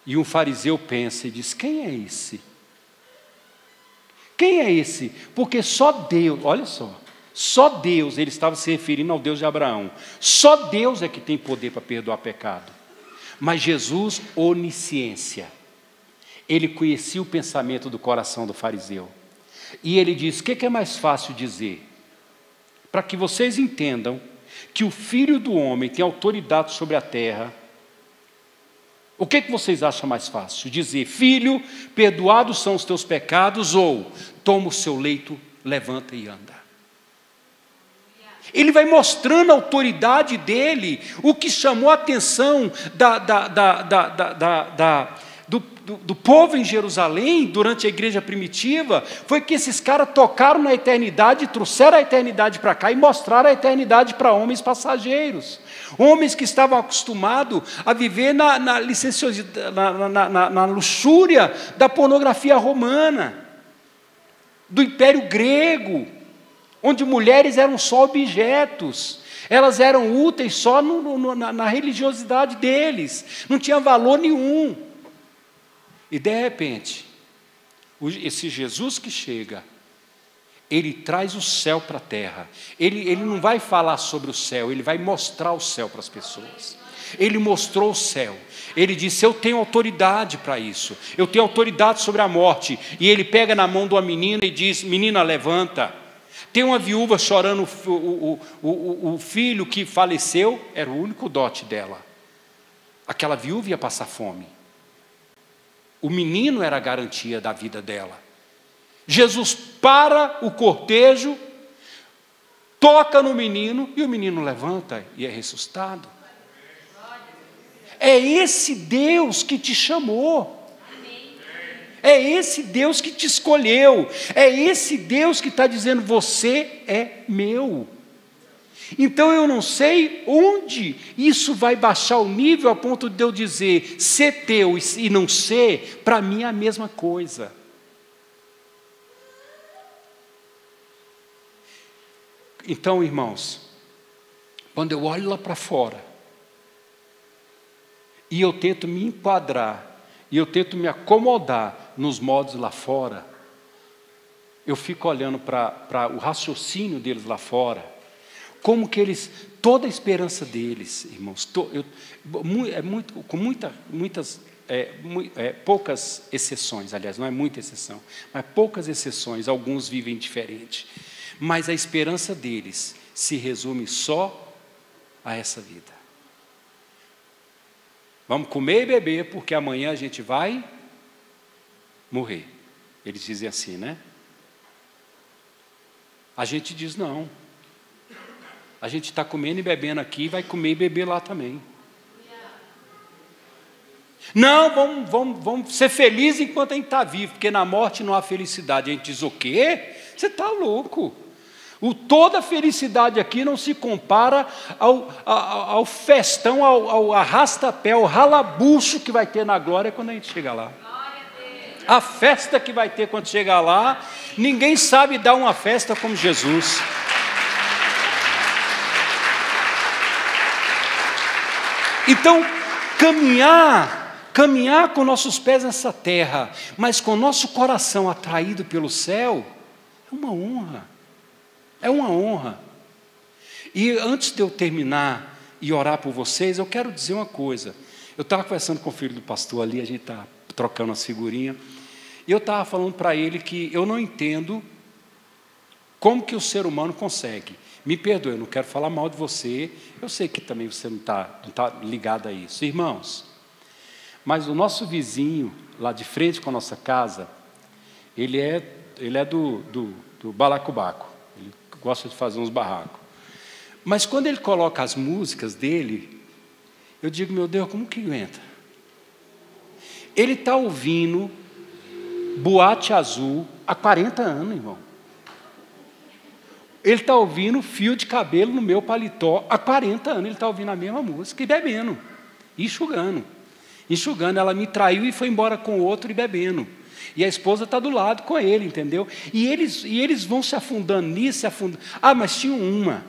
E um fariseu pensa e diz: quem é esse? Quem é esse? Porque só Deus, olha só Deus, ele estava se referindo ao Deus de Abraão. Só Deus é que tem poder para perdoar pecado. Mas Jesus, onisciência, ele conhecia o pensamento do coração do fariseu. E ele diz: o que é mais fácil dizer? Para que vocês entendam que o Filho do Homem tem autoridade sobre a terra. O que vocês acham mais fácil? Dizer: filho, perdoados são os teus pecados, ou toma o seu leito, levanta e anda. Ele vai mostrando a autoridade dele. O que chamou a atenção do povo em Jerusalém, durante a igreja primitiva, foi que esses caras tocaram na eternidade, trouxeram a eternidade para cá e mostraram a eternidade para homens passageiros. Homens que estavam acostumados a viver na luxúria da pornografia romana, do Império Grego, onde mulheres eram só objetos. Elas eram úteis só na religiosidade deles, não tinha valor nenhum. E de repente, esse Jesus que chega, ele traz o céu para a terra. Ele não vai falar sobre o céu, ele vai mostrar o céu para as pessoas. Ele mostrou o céu. Ele disse: eu tenho autoridade para isso, eu tenho autoridade sobre a morte. E ele pega na mão de uma menina e diz: menina, levanta. Tem uma viúva chorando o filho que faleceu, era o único dote dela. Aquela viúva ia passar fome. O menino era a garantia da vida dela. Jesus para o cortejo, toca no menino e o menino levanta e é ressuscitado. É esse Deus que te chamou. É esse Deus que te escolheu. É esse Deus que está dizendo: você é meu. Então eu não sei onde isso vai baixar o nível a ponto de eu dizer: ser teu e não ser, para mim é a mesma coisa. Então, irmãos, quando eu olho lá para fora e eu tento me enquadrar, e eu tento me acomodar nos modos lá fora, eu fico olhando para o raciocínio deles lá fora, como que eles, toda a esperança deles, irmãos, poucas exceções, aliás, não é muita exceção, mas poucas exceções, alguns vivem diferente, mas a esperança deles se resume só a essa vida. Vamos comer e beber, porque amanhã a gente vai morrer. Eles dizem assim, né? A gente diz não. A gente está comendo e bebendo aqui, vai comer e beber lá também. Não, vamos ser felizes enquanto a gente está vivo, porque na morte não há felicidade. A gente diz: o quê? Você está louco. Toda a felicidade aqui não se compara ao festão, ao arrasta-pé, ao ralabucho que vai ter na glória quando a gente chegar lá. A festa que vai ter quando chegar lá, ninguém sabe dar uma festa como Jesus. Então, caminhar com nossos pés nessa terra, mas com nosso coração atraído pelo céu, é uma honra. É uma honra. E antes de eu terminar e orar por vocês, eu quero dizer uma coisa. Eu estava conversando com o filho do pastor ali, a gente está trocando as figurinhas, e eu estava falando para ele que eu não entendo como que o ser humano consegue. Me perdoe, eu não quero falar mal de você, eu sei que também você não está ligado a isso. Irmãos, mas o nosso vizinho, lá de frente com a nossa casa, ele é do balacobaco. Gosta de fazer uns barracos. Mas quando ele coloca as músicas dele, eu digo: meu Deus, como que aguenta? Ele está ouvindo Boate Azul há 40 anos, irmão. Ele está ouvindo Fio de Cabelo no Meu Paletó há 40 anos. Ele está ouvindo a mesma música e bebendo, enxugando. Ela me traiu e foi embora com o outro e bebendo. E a esposa está do lado com ele, entendeu? E eles vão se afundando nisso, mas tinha uma,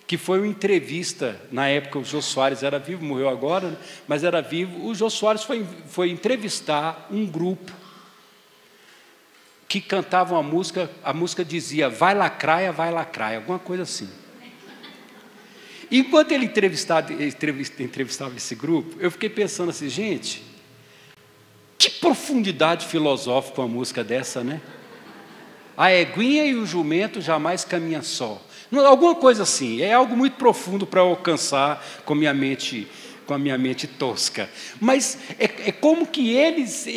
que foi uma entrevista, na época o Jô Soares era vivo, morreu agora, né? Mas era vivo. O Jô Soares foi entrevistar um grupo que cantava uma música, a música dizia: vai lacraia, alguma coisa assim. Enquanto ele entrevistava esse grupo, eu fiquei pensando assim: gente, que profundidade filosófica uma música dessa, né? A eguinha e o jumento jamais caminham só. Alguma coisa assim, é algo muito profundo para eu alcançar com a minha mente tosca. Mas é como que eles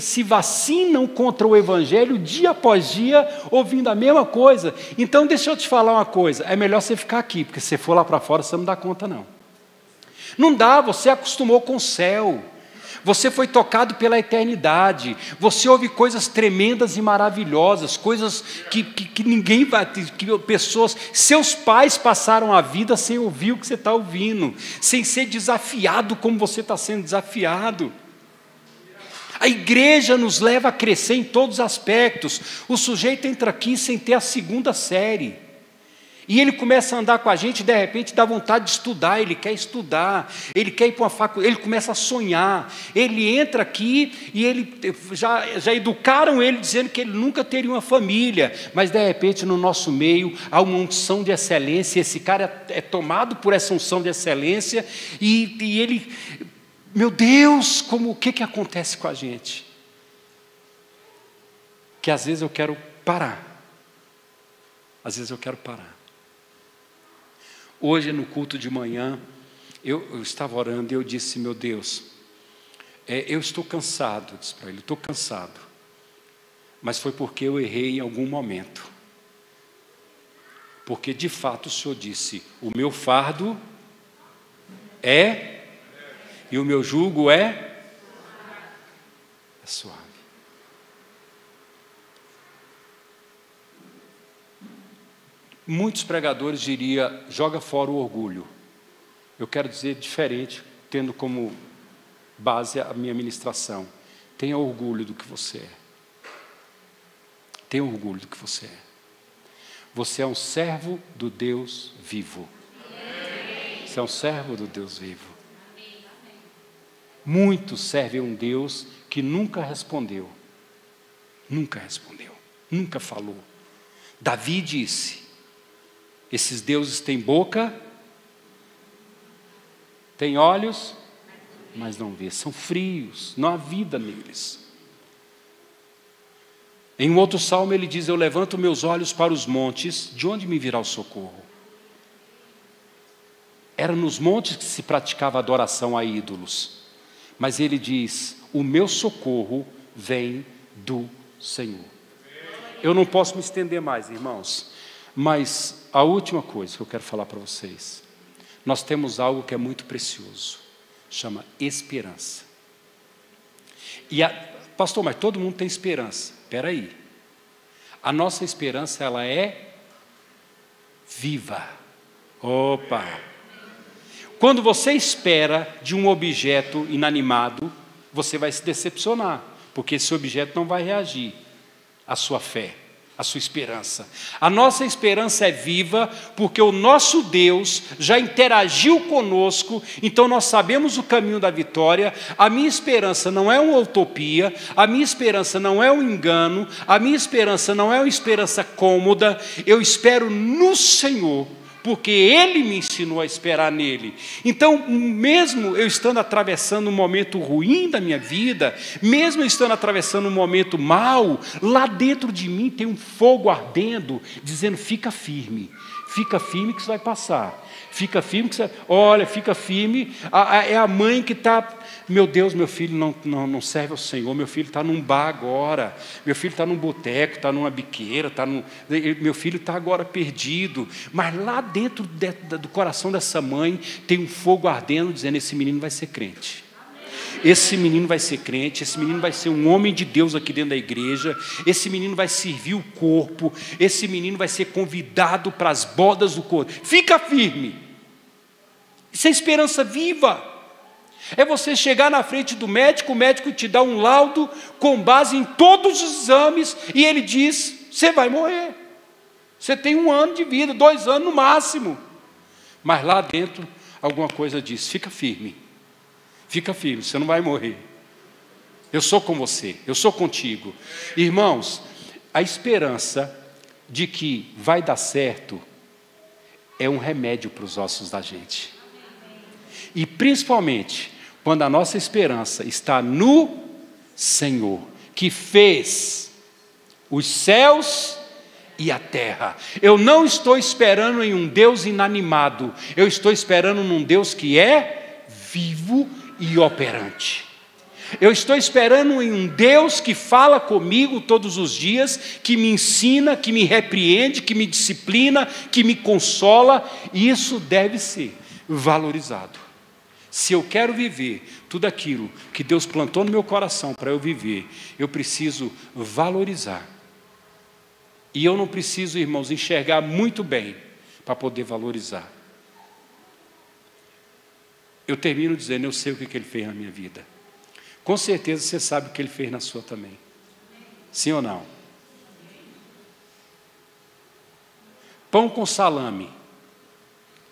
se vacinam contra o Evangelho dia após dia, ouvindo a mesma coisa. Então deixa eu te falar uma coisa, é melhor você ficar aqui, porque se você for lá para fora, você não dá conta não. Não dá, você acostumou com o céu. Você foi tocado pela eternidade. Você ouve coisas tremendas e maravilhosas, coisas que ninguém vai, que pessoas, seus pais passaram a vida sem ouvir o que você está ouvindo, sem ser desafiado como você está sendo desafiado. A igreja nos leva a crescer em todos os aspectos. O sujeito entra aqui sem ter a segunda série. E ele começa a andar com a gente, de repente dá vontade de estudar, ele quer estudar, ele quer ir para uma faculdade, ele começa a sonhar. Ele entra aqui e ele já educaram ele dizendo que ele nunca teria uma família, mas de repente no nosso meio há uma unção de excelência, esse cara é tomado por essa unção de excelência e ele, meu Deus, o que acontece com a gente? Que às vezes eu quero parar, às vezes eu quero parar. Hoje, no culto de manhã, eu estava orando e eu disse, meu Deus, eu estou cansado, eu disse para ele, estou cansado, mas foi porque eu errei em algum momento, porque de fato o Senhor disse, o meu fardo é, e o meu jugo é suave. Muitos pregadores diriam, joga fora o orgulho. Eu quero dizer diferente, tendo como base a minha ministração. Tenha orgulho do que você é. Tenha orgulho do que você é. Você é um servo do Deus vivo. Você é um servo do Deus vivo. Muitos servem um Deus que nunca respondeu. Nunca respondeu. Nunca falou. Davi disse, esses deuses têm boca, têm olhos, mas não vê, são frios, não há vida neles. Em um outro salmo ele diz, eu levanto meus olhos para os montes, de onde me virá o socorro? Era nos montes que se praticava adoração a ídolos, mas ele diz, o meu socorro vem do Senhor. Eu não posso me estender mais, irmãos, mas a última coisa que eu quero falar para vocês, nós temos algo que é muito precioso, chama esperança. Pastor, mas todo mundo tem esperança. Espera aí, a nossa esperança ela é viva. Opa! Quando você espera de um objeto inanimado, você vai se decepcionar, porque esse objeto não vai reagir à sua fé, à sua esperança. A nossa esperança é viva, porque o nosso Deus já interagiu conosco, então nós sabemos o caminho da vitória. A minha esperança não é uma utopia, a minha esperança não é um engano, a minha esperança não é uma esperança cômoda, eu espero no Senhor, porque Ele me ensinou a esperar nele. Então, mesmo eu estando atravessando um momento ruim da minha vida, mesmo eu estando atravessando um momento mau, lá dentro de mim tem um fogo ardendo, dizendo, fica firme que isso vai passar. Fica firme, que você... olha, fica firme. É a mãe que está, meu Deus, meu filho não serve ao Senhor, meu filho está num bar agora, meu filho está num boteco, está numa biqueira, meu filho está agora perdido, mas lá dentro do coração dessa mãe tem um fogo ardendo, dizendo, esse menino vai ser crente. Esse menino vai ser crente, esse menino vai ser um homem de Deus aqui dentro da igreja, esse menino vai servir o corpo, esse menino vai ser convidado para as bodas do corpo. Fica firme. Isso é esperança viva. É você chegar na frente do médico, o médico te dá um laudo com base em todos os exames e ele diz, você vai morrer. Você tem 1 ano de vida, 2 anos no máximo. Mas lá dentro alguma coisa diz, fica firme. Fica firme, você não vai morrer. Eu sou com você, eu sou contigo. Irmãos, a esperança de que vai dar certo é um remédio para os ossos da gente. E principalmente quando a nossa esperança está no Senhor, que fez os céus e a terra. Eu não estou esperando em um Deus inanimado, eu estou esperando num Deus que é vivo e operante. Eu estou esperando em um Deus que fala comigo todos os dias, que me ensina, que me repreende, que me disciplina, que me consola, e isso deve ser valorizado. Se eu quero viver tudo aquilo que Deus plantou no meu coração para eu viver, eu preciso valorizar. E eu não preciso, irmãos, enxergar muito bem para poder valorizar. Eu termino dizendo, eu sei o que Ele fez na minha vida. Com certeza você sabe o que Ele fez na sua também. Sim ou não? Pão com salame.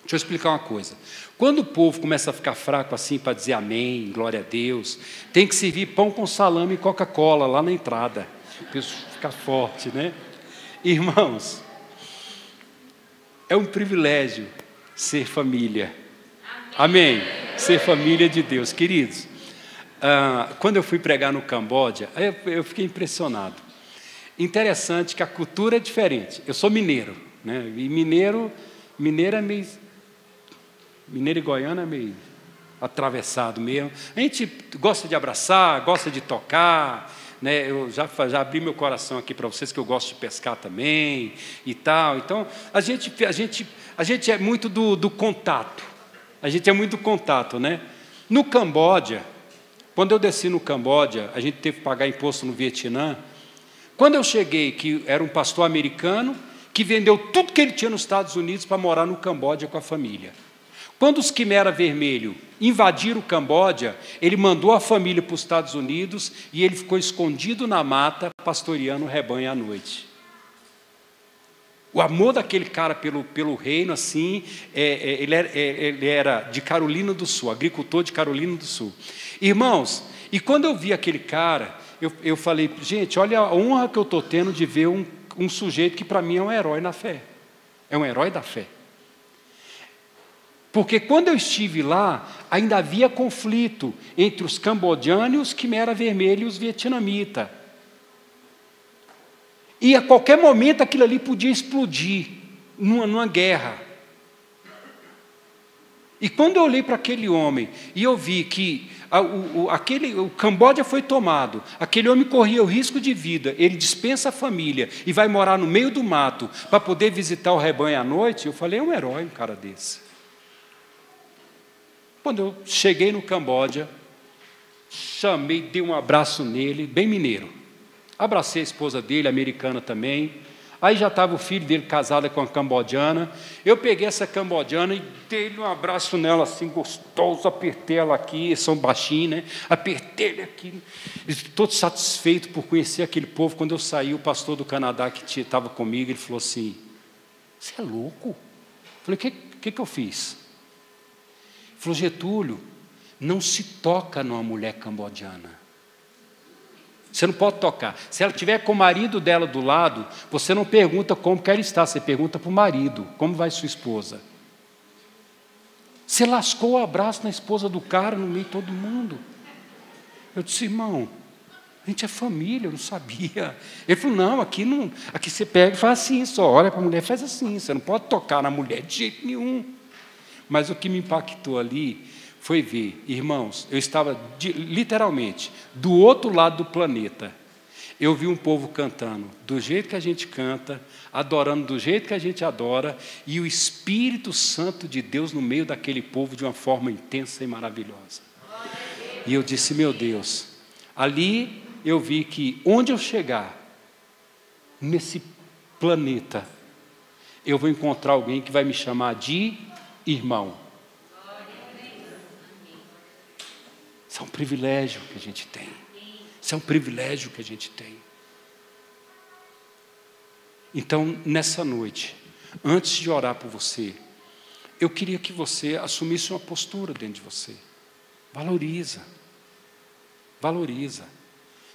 Deixa eu explicar uma coisa. Quando o povo começa a ficar fraco assim para dizer amém, glória a Deus, tem que servir pão com salame e Coca-Cola lá na entrada. Para ficar forte, né? Irmãos, é um privilégio ser família. Amém? Ser família de Deus. Queridos, quando eu fui pregar no Camboja, eu fiquei impressionado. Interessante que a cultura é diferente. Eu sou mineiro, né? E mineiro é meio... Mineiro e goiano é meio atravessado mesmo. A gente gosta de abraçar, gosta de tocar, né? Eu já abri meu coração aqui para vocês que eu gosto de pescar também e tal. Então, a gente é muito do contato. A gente é muito do contato, né? No Camboja, quando eu desci no Camboja, a gente teve que pagar imposto no Vietnã. Quando eu cheguei, que era um pastor americano, que vendeu tudo que ele tinha nos Estados Unidos para morar no Camboja com a família. Quando os Quimera Vermelho invadiram o Camboja, ele mandou a família para os Estados Unidos e ele ficou escondido na mata, pastoreando o rebanho à noite. O amor daquele cara pelo reino, assim, ele era de Carolina do Sul, agricultor de Carolina do Sul. Irmãos, e quando eu vi aquele cara, eu falei, gente, olha a honra que eu estou tendo de ver um sujeito que para mim é um herói na fé. É um herói da fé. Porque quando eu estive lá, ainda havia conflito entre os cambodianos, os Quimera Vermelho e os vietnamitas. E a qualquer momento aquilo ali podia explodir numa guerra. E quando eu olhei para aquele homem e eu vi que o Camboja foi tomado, aquele homem corria o risco de vida, ele dispensa a família e vai morar no meio do mato para poder visitar o rebanho à noite, eu falei, é um herói um cara desse. Quando eu cheguei no Camboja, chamei, dei um abraço nele, bem mineiro. Abracei a esposa dele, americana também. Aí já estava o filho dele casado com a cambodiana. Eu peguei essa cambodiana e dei um abraço nela assim, gostoso, apertei ela aqui, eles são baixinhos, né? Apertei ele aqui, todo satisfeito por conhecer aquele povo. Quando eu saí, o pastor do Canadá que estava comigo, ele falou assim, você é louco? Eu falei, o que eu fiz? Ele falou, Getúlio, não se toca numa mulher cambodiana. Você não pode tocar. Se ela estiver com o marido dela do lado, você não pergunta como que ela está, você pergunta para o marido, como vai sua esposa? Você lascou o abraço na esposa do cara no meio de todo mundo. Eu disse, irmão, a gente é família, eu não sabia. Ele falou, não, aqui você pega e faz assim, só olha para a mulher e faz assim, você não pode tocar na mulher de jeito nenhum. Mas o que me impactou ali foi ver, irmãos, eu estava literalmente do outro lado do planeta. Eu vi um povo cantando do jeito que a gente canta, adorando do jeito que a gente adora, e o Espírito Santo de Deus no meio daquele povo de uma forma intensa e maravilhosa. E eu disse, meu Deus, ali eu vi que onde eu chegar, nesse planeta, eu vou encontrar alguém que vai me chamar de irmão. Isso é um privilégio que a gente tem. Isso é um privilégio que a gente tem. Então, nessa noite, antes de orar por você, eu queria que você assumisse uma postura dentro de você. Valoriza. Valoriza.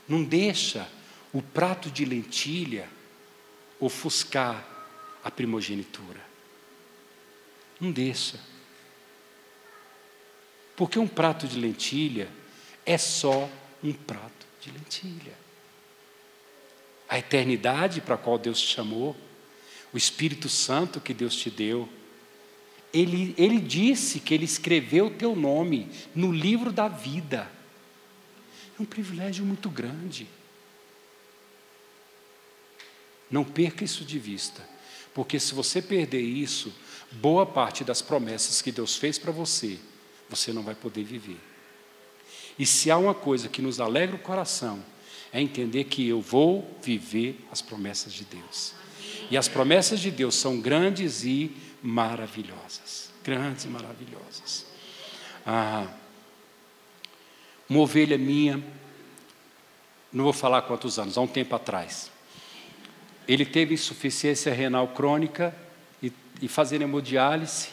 Não deixa o prato de lentilha ofuscar a primogenitura. Não deixa. Porque um prato de lentilha é só um prato de lentilha. A eternidade para a qual Deus te chamou, o Espírito Santo que Deus te deu, Ele disse que Ele escreveu o teu nome no livro da vida. É um privilégio muito grande. Não perca isso de vista, porque se você perder isso, boa parte das promessas que Deus fez para você você não vai poder viver. E se há uma coisa que nos alegra o coração, é entender que eu vou viver as promessas de Deus. E as promessas de Deus são grandes e maravilhosas. Grandes e maravilhosas. Uma ovelha minha, não vou falar quantos anos, há um tempo atrás, ele teve insuficiência renal crônica e fazendo hemodiálise,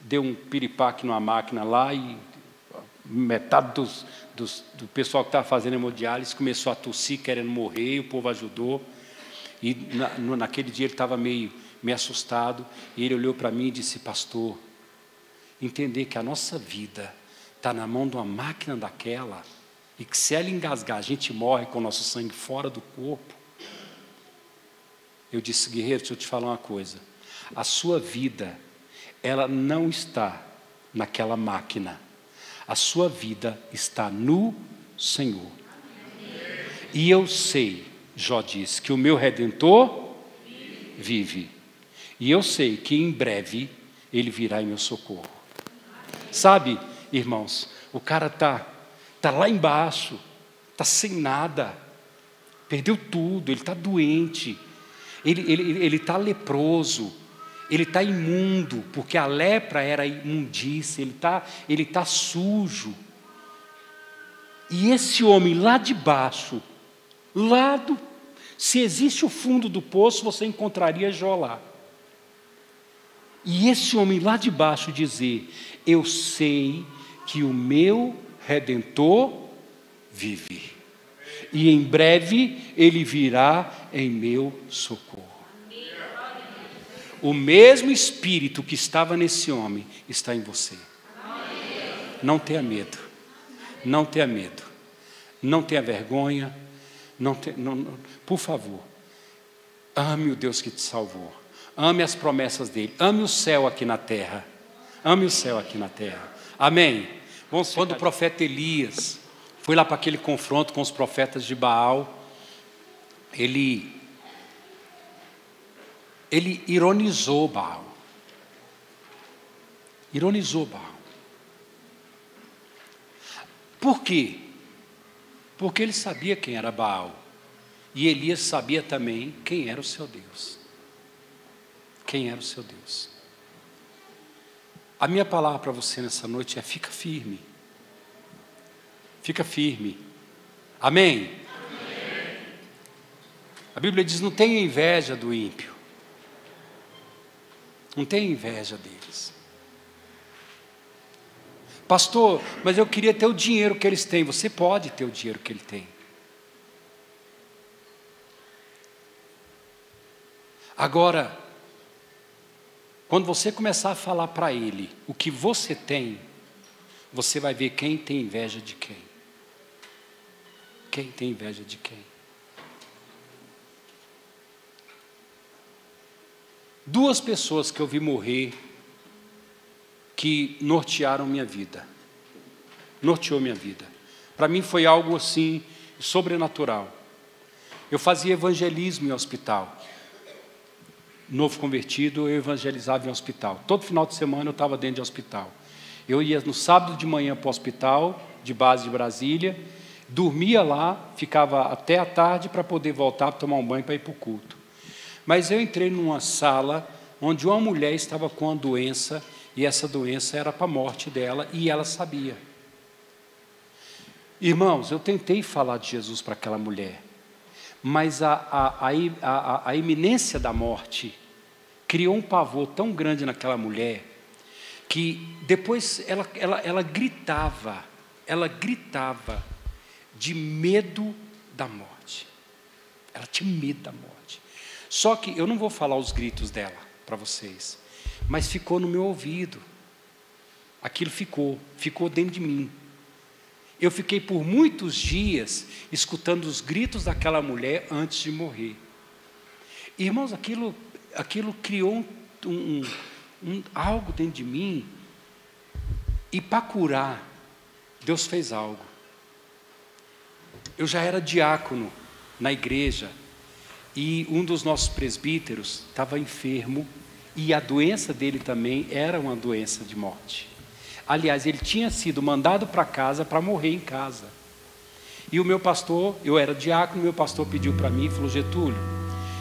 deu um piripaque numa máquina lá e metade do pessoal que estava fazendo hemodiálise começou a tossir, querendo morrer, e o povo ajudou. E naquele dia ele estava meio assustado, e ele olhou para mim e disse: pastor, entender que a nossa vida está na mão de uma máquina daquela, e que se ela engasgar, a gente morre com o nosso sangue fora do corpo. Eu disse: guerreiro, deixa eu te falar uma coisa, a sua vida, ela não está naquela máquina, a sua vida está no Senhor. E eu sei, Jó disse, que o meu Redentor vive. E eu sei que em breve Ele virá em meu socorro. Sabe, irmãos, o cara está lá embaixo, está sem nada, perdeu tudo, ele está doente, ele está leproso, ele está imundo, porque a lepra era imundícia, ele tá sujo. E esse homem lá de baixo, se existe o fundo do poço, você encontraria Jó lá. E esse homem lá de baixo dizer: eu sei que o meu Redentor vive, e em breve Ele virá em meu socorro. O mesmo Espírito que estava nesse homem está em você. Não tenha medo, não tenha medo, não tenha vergonha, por favor, ame o Deus que te salvou, ame as promessas dele, ame o céu aqui na terra, ame o céu aqui na terra, amém? Quando o profeta Elias foi lá para aquele confronto com os profetas de Baal, ele ironizou Baal. Ironizou Baal. Por quê? Porque ele sabia quem era Baal. E Elias sabia também quem era o seu Deus. Quem era o seu Deus. A minha palavra para você nessa noite é: fica firme. Fica firme. Amém? Amém. A Bíblia diz: não tenha inveja do ímpio. Não tenha inveja deles. Pastor, mas eu queria ter o dinheiro que eles têm. Você pode ter o dinheiro que ele tem. Agora, quando você começar a falar para ele o que você tem, você vai ver quem tem inveja de quem. Quem tem inveja de quem? Duas pessoas que eu vi morrer, que nortearam minha vida. Norteou minha vida. Para mim foi algo assim, sobrenatural. Eu fazia evangelismo em hospital. Novo convertido, eu evangelizava em hospital. Todo final de semana eu estava dentro de hospital. Eu ia no sábado de manhã para o hospital, de base de Brasília, dormia lá, ficava até a tarde para poder voltar, para tomar um banho, para ir para o culto. Mas eu entrei numa sala onde uma mulher estava com uma doença, e essa doença era para a morte dela, e ela sabia. Irmãos, eu tentei falar de Jesus para aquela mulher, mas a iminência da morte criou um pavor tão grande naquela mulher, que depois ela gritava de medo da morte. Ela tinha medo da morte. Só que eu não vou falar os gritos dela para vocês, mas ficou no meu ouvido. Aquilo ficou dentro de mim. Eu fiquei por muitos dias escutando os gritos daquela mulher antes de morrer. Irmãos, aquilo criou algo dentro de mim, e para curar, Deus fez algo. Eu já era diácono na igreja, e um dos nossos presbíteros estava enfermo, e a doença dele também era uma doença de morte. Aliás, ele tinha sido mandado para casa para morrer em casa. E o meu pastor, eu era diácono, meu pastor pediu para mim e falou: Getúlio,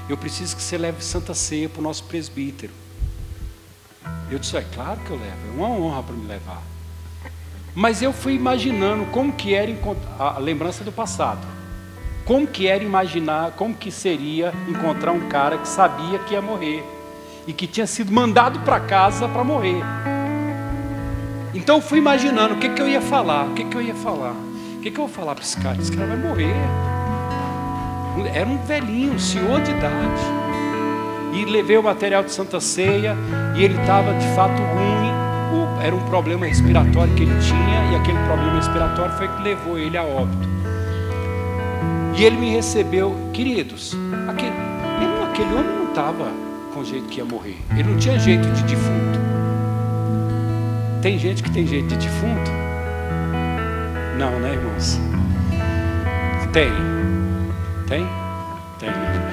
eu preciso que você leve Santa Ceia para o nosso presbítero. Eu disse: é claro que eu levo, é uma honra para me levar. Mas eu fui imaginando como que era a lembrança do passado. Como que era imaginar, como que seria encontrar um cara que sabia que ia morrer e que tinha sido mandado para casa para morrer. Então eu fui imaginando o que eu ia falar, o que eu ia falar. O que eu vou falar para esse cara? Esse cara vai morrer. Era um velhinho, um senhor de idade. E levei o material de Santa Ceia e ele estava de fato ruim. Era um problema respiratório que ele tinha, e aquele problema respiratório foi que levou ele a óbito. E ele me recebeu. Queridos, aquele homem não estava com jeito que ia morrer. Ele não tinha jeito de defunto. Tem gente que tem jeito de defunto? Não, né, irmãos? Tem. Tem? Tem, né?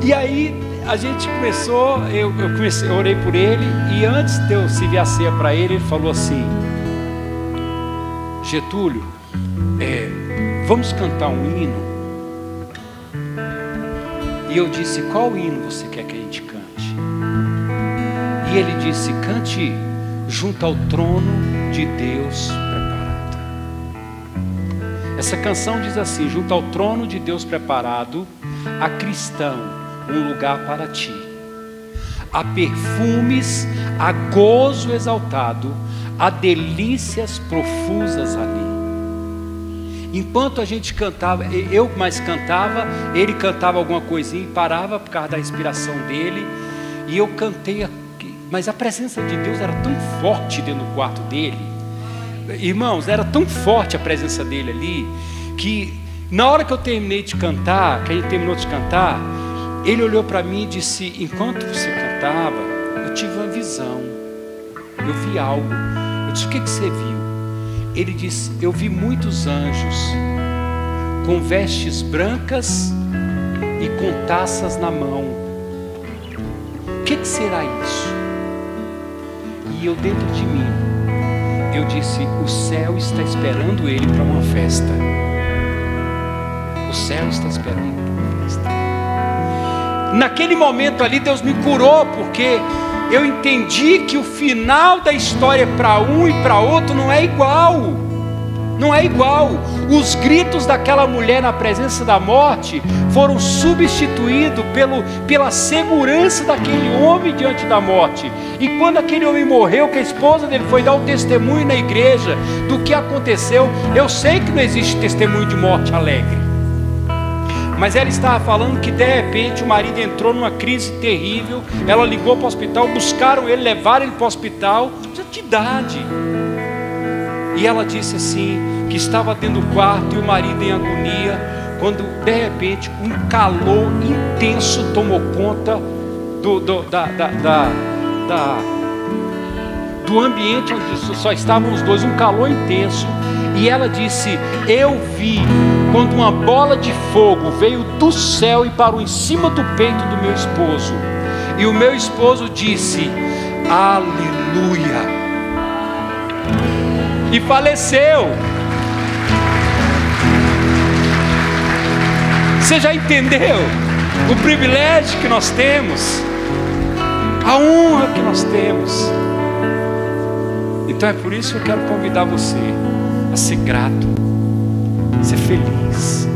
E aí a gente começou, eu orei por ele, e antes de eu servir a ceia para ele, ele falou assim: Getúlio, vamos cantar um hino? E eu disse: qual hino você quer que a gente cante? E ele disse: cante Junto ao Trono de Deus Preparado. Essa canção diz assim: junto ao trono de Deus preparado, há cristão um lugar para ti, há perfumes, há gozo exaltado, há delícias profusas ali. Enquanto a gente cantava, eu mais cantava, ele cantava alguma coisinha e parava por causa da respiração dele, e eu cantei, mas a presença de Deus era tão forte dentro do quarto dele, irmãos, era tão forte a presença dele ali, que na hora que eu terminei de cantar, que a gente terminou de cantar, ele olhou para mim e disse: enquanto você cantava, eu tive uma visão, eu vi algo. Eu disse: o que você viu? Ele disse: eu vi muitos anjos com vestes brancas e com taças na mão. O que será isso? E eu, dentro de mim, eu disse: o céu está esperando ele para uma festa. O céu está esperando ele para uma festa. Naquele momento ali, Deus me curou, porque eu entendi que o final da história para um e para outro não é igual. Não é igual. Os gritos daquela mulher na presença da morte foram substituídos pela segurança daquele homem diante da morte. E quando aquele homem morreu, que a esposa dele foi dar o testemunho na igreja do que aconteceu, eu sei que não existe testemunho de morte alegre, mas ela estava falando que de repente o marido entrou numa crise terrível. Ela ligou para o hospital, buscaram ele, levaram ele para o hospital, de idade. E ela disse assim, que estava dentro do quarto e o marido em agonia, quando de repente um calor intenso tomou conta do ambiente onde só estavam os dois, um calor intenso. E ela disse: eu vi quando uma bola de fogo veio do céu e parou em cima do peito do meu esposo, e o meu esposo disse: aleluia, e faleceu. Você já entendeu o privilégio que nós temos, a honra que nós temos? Então é por isso que eu quero convidar você a ser grato, ser feliz.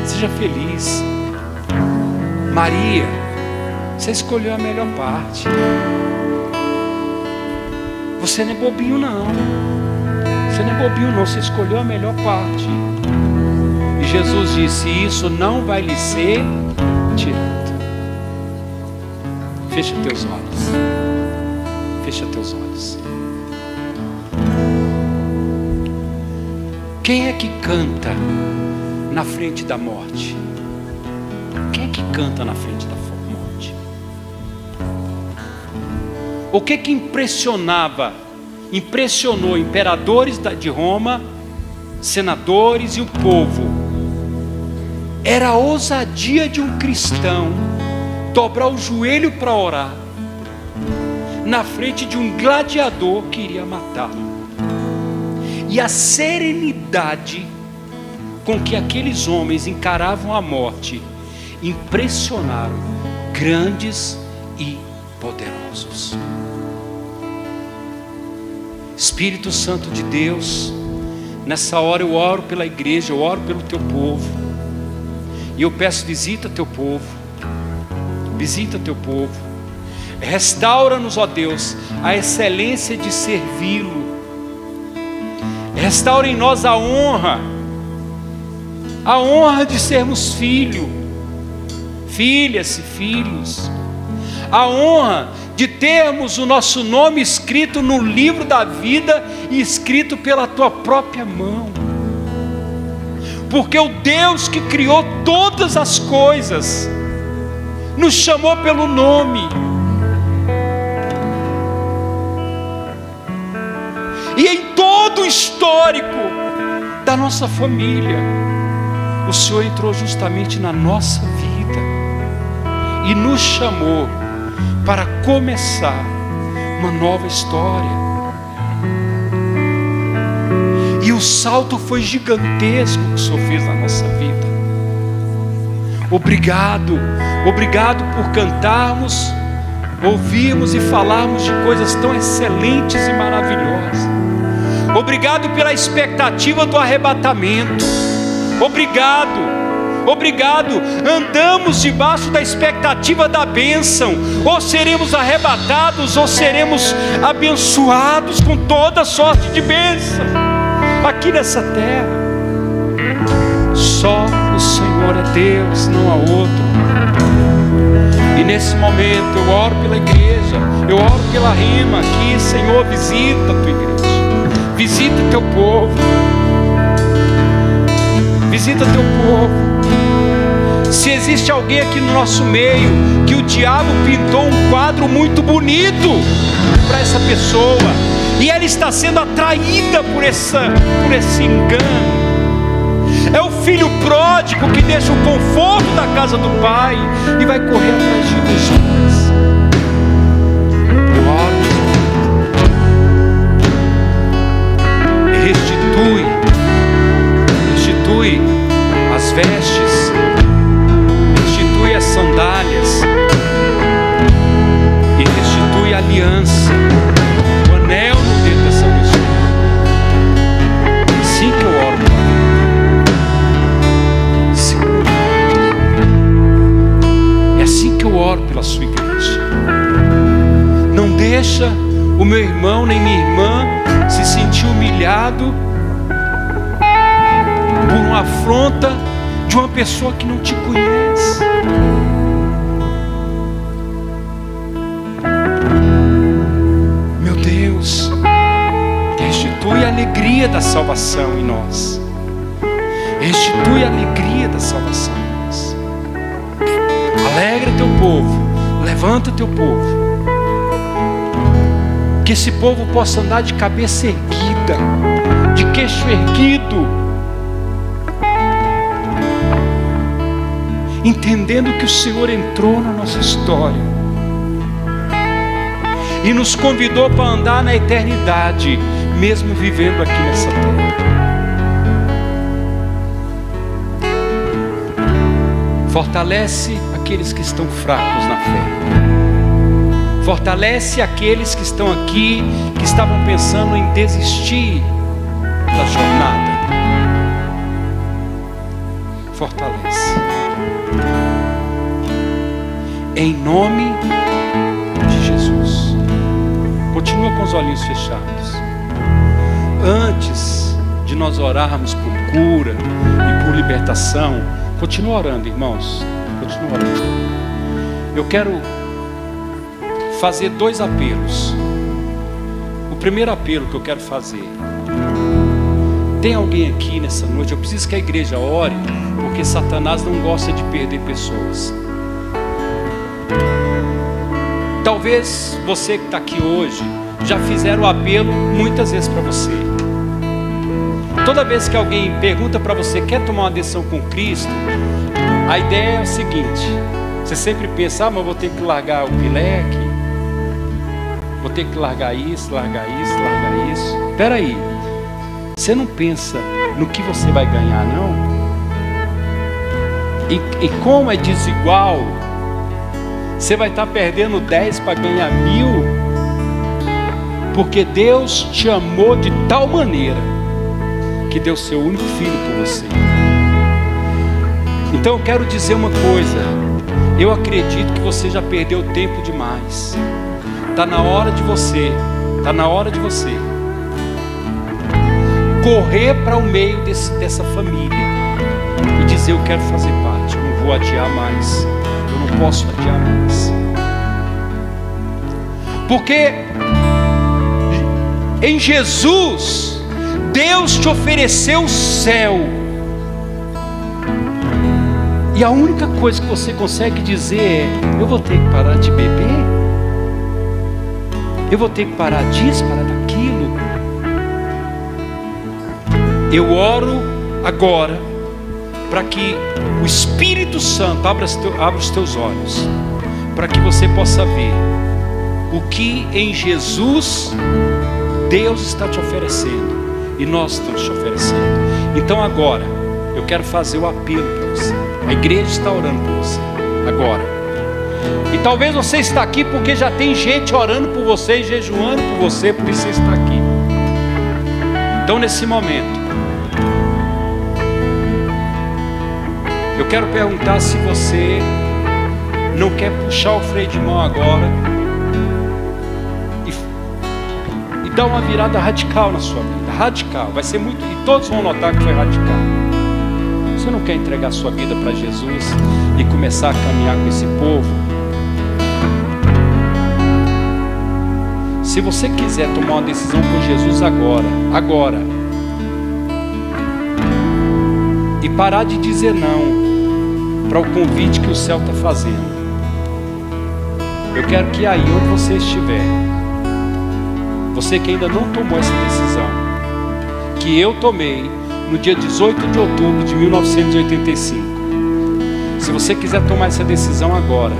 Seja feliz. Maria, você escolheu a melhor parte. Você não é bobinho não. Você não é bobinho não, você escolheu a melhor parte. E Jesus disse: isso não vai lhe ser tirado. Fecha teus olhos. Fecha teus olhos. Quem é que canta na frente da morte? Quem é que canta na frente da morte? O que impressionou imperadores de Roma, senadores e o povo? Era a ousadia de um cristão dobrar o joelho para orar, na frente de um gladiador que iria matá-lo. E a serenidade com que aqueles homens encaravam a morte impressionaram grandes e poderosos. Espírito Santo de Deus, nessa hora eu oro pela igreja, eu oro pelo teu povo, e eu peço: visita teu povo, visita teu povo, restaura-nos, ó Deus, a excelência de servi-lo, restaura em nós a honra de sermos filhos, filhas e filhos, a honra de termos o nosso nome escrito no livro da vida e escrito pela tua própria mão, porque o Deus que criou todas as coisas nos chamou pelo nome, e em todo o histórico da nossa família, o Senhor entrou justamente na nossa vida e nos chamou para começar uma nova história. E o salto foi gigantesco que o Senhor fez na nossa vida. Obrigado, obrigado por cantarmos, ouvirmos e falarmos de coisas tão excelentes e maravilhosas. Obrigado pela expectativa do arrebatamento. Obrigado, obrigado. Andamos debaixo da expectativa da bênção. Ou seremos arrebatados, ou seremos abençoados com toda sorte de bênção aqui nessa terra. Só o Senhor é Deus, não há outro. E nesse momento eu oro pela igreja, eu oro pela Rima aqui. Senhor, visita a tua igreja, visita teu povo, visita teu povo. Se existe alguém aqui no nosso meio que o diabo pintou um quadro muito bonito para essa pessoa, e ela está sendo atraída por esse engano, é o filho pródigo que deixa o conforto da casa do pai e vai correr atrás de Jesus. Eu oro, restitui as vestes, restitui as sandálias e restitui a aliança, o anel no dedo dessa pessoa. É assim que eu oro, é assim que eu oro pela sua igreja. Não deixa o meu irmão nem minha irmã se sentir humilhado por uma afronta de uma pessoa que não te conhece. Meu Deus, restitui a alegria da salvação em nós. Restitui a alegria da salvação em nós. Alegra teu povo, levanta teu povo, que esse povo possa andar de cabeça erguida, de queixo erguido, entendendo que o Senhor entrou na nossa história e nos convidou para andar na eternidade, mesmo vivendo aqui nessa terra. Fortalece aqueles que estão fracos na fé. Fortalece aqueles que estão aqui, que estavam pensando em desistir da jornada. Fortalece. Em nome de Jesus. Continua com os olhinhos fechados. Antes de nós orarmos por cura e por libertação, continua orando, irmãos. Continua orando. Eu quero fazer 2 apelos. O primeiro apelo que eu quero fazer: tem alguém aqui nessa noite? Eu preciso que a igreja ore, porque Satanás não gosta de perder pessoas. Talvez você que está aqui hoje já fizeram o apelo muitas vezes para você. Toda vez que alguém pergunta para você: quer tomar uma decisão com Cristo? A ideia é o seguinte: você sempre pensa: mas vou ter que largar o pileque, vou ter que largar isso, largar isso, largar isso. Espera aí, você não pensa no que você vai ganhar, não? E como é desigual, você vai estar perdendo 10 para ganhar 1000, porque Deus te amou de tal maneira que deu seu único filho por você. Então eu quero dizer uma coisa, eu acredito que você já perdeu tempo demais. Está na hora de você correr para o meio dessa família e dizer: eu quero fazer parte, eu não vou adiar mais, eu não posso adiar mais. Porque em Jesus Deus te ofereceu o céu, e a única coisa que você consegue dizer é: eu vou ter que parar de beber, eu vou ter que parar disso, parar daquilo. Eu oro agora para que o Espírito Santo abra os teus olhos, para que você possa ver o que em Jesus Deus está te oferecendo e nós estamos te oferecendo. Então agora eu quero fazer o apelo para você. A igreja está orando por você agora. E talvez você está aqui porque já tem gente orando por você e jejuando por você, por isso você está aqui. Então nesse momento eu quero perguntar se você não quer puxar o freio de mão agora e dar uma virada radical na sua vida. Radical, vai ser muito, e todos vão notar que foi radical. Você não quer entregar sua vida para Jesus e começar a caminhar com esse povo? Se você quiser tomar uma decisão por Jesus agora, e parar de dizer não para o convite que o céu está fazendo, eu quero que aí onde você estiver, você que ainda não tomou essa decisão, que eu tomei no dia 18 de outubro de 1985, se você quiser tomar essa decisão agora,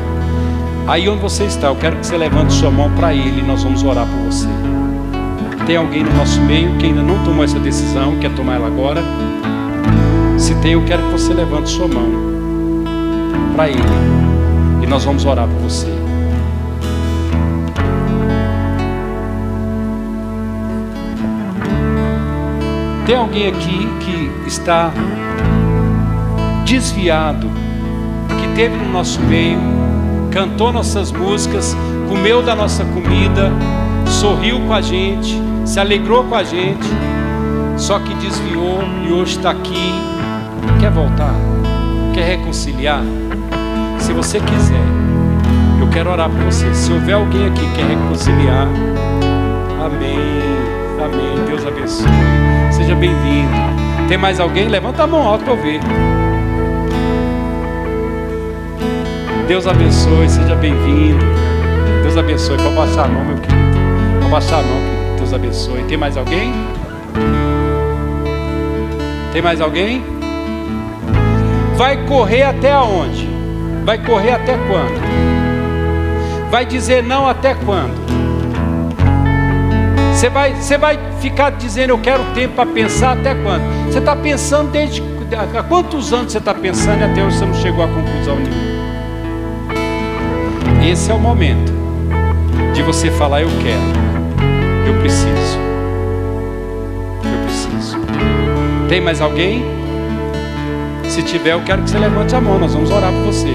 aí onde você está, eu quero que você levante sua mão para Ele e nós vamos orar por você. Tem alguém no nosso meio que ainda não tomou essa decisão, quer tomar ela agora? Se tem, eu quero que você levante sua mão para Ele e nós vamos orar por você. Tem alguém aqui que está desviado, que esteve no nosso meio, cantou nossas músicas, comeu da nossa comida, sorriu com a gente, se alegrou com a gente, só que desviou e hoje está aqui, quer voltar, quer reconciliar? Se você quiser, eu quero orar por você. Se houver alguém aqui que quer reconciliar, amém, amém, Deus abençoe, seja bem-vindo. Tem mais alguém? Levanta a mão alta para eu ver. Deus abençoe, seja bem-vindo. Deus abençoe. Pode baixar a mão, meu querido. Pode baixar a mão, querido. Deus abençoe. Tem mais alguém? Tem mais alguém? Vai correr até onde? Vai correr até quando? Vai dizer não até quando? Você vai ficar dizendo eu quero tempo para pensar até quando? Você está pensando desde... Há quantos anos você está pensando e até hoje você não chegou a conclusão nenhuma? Esse é o momento de você falar: eu quero, eu preciso, eu preciso. Tem mais alguém? Se tiver, eu quero que você levante a mão, nós vamos orar por você.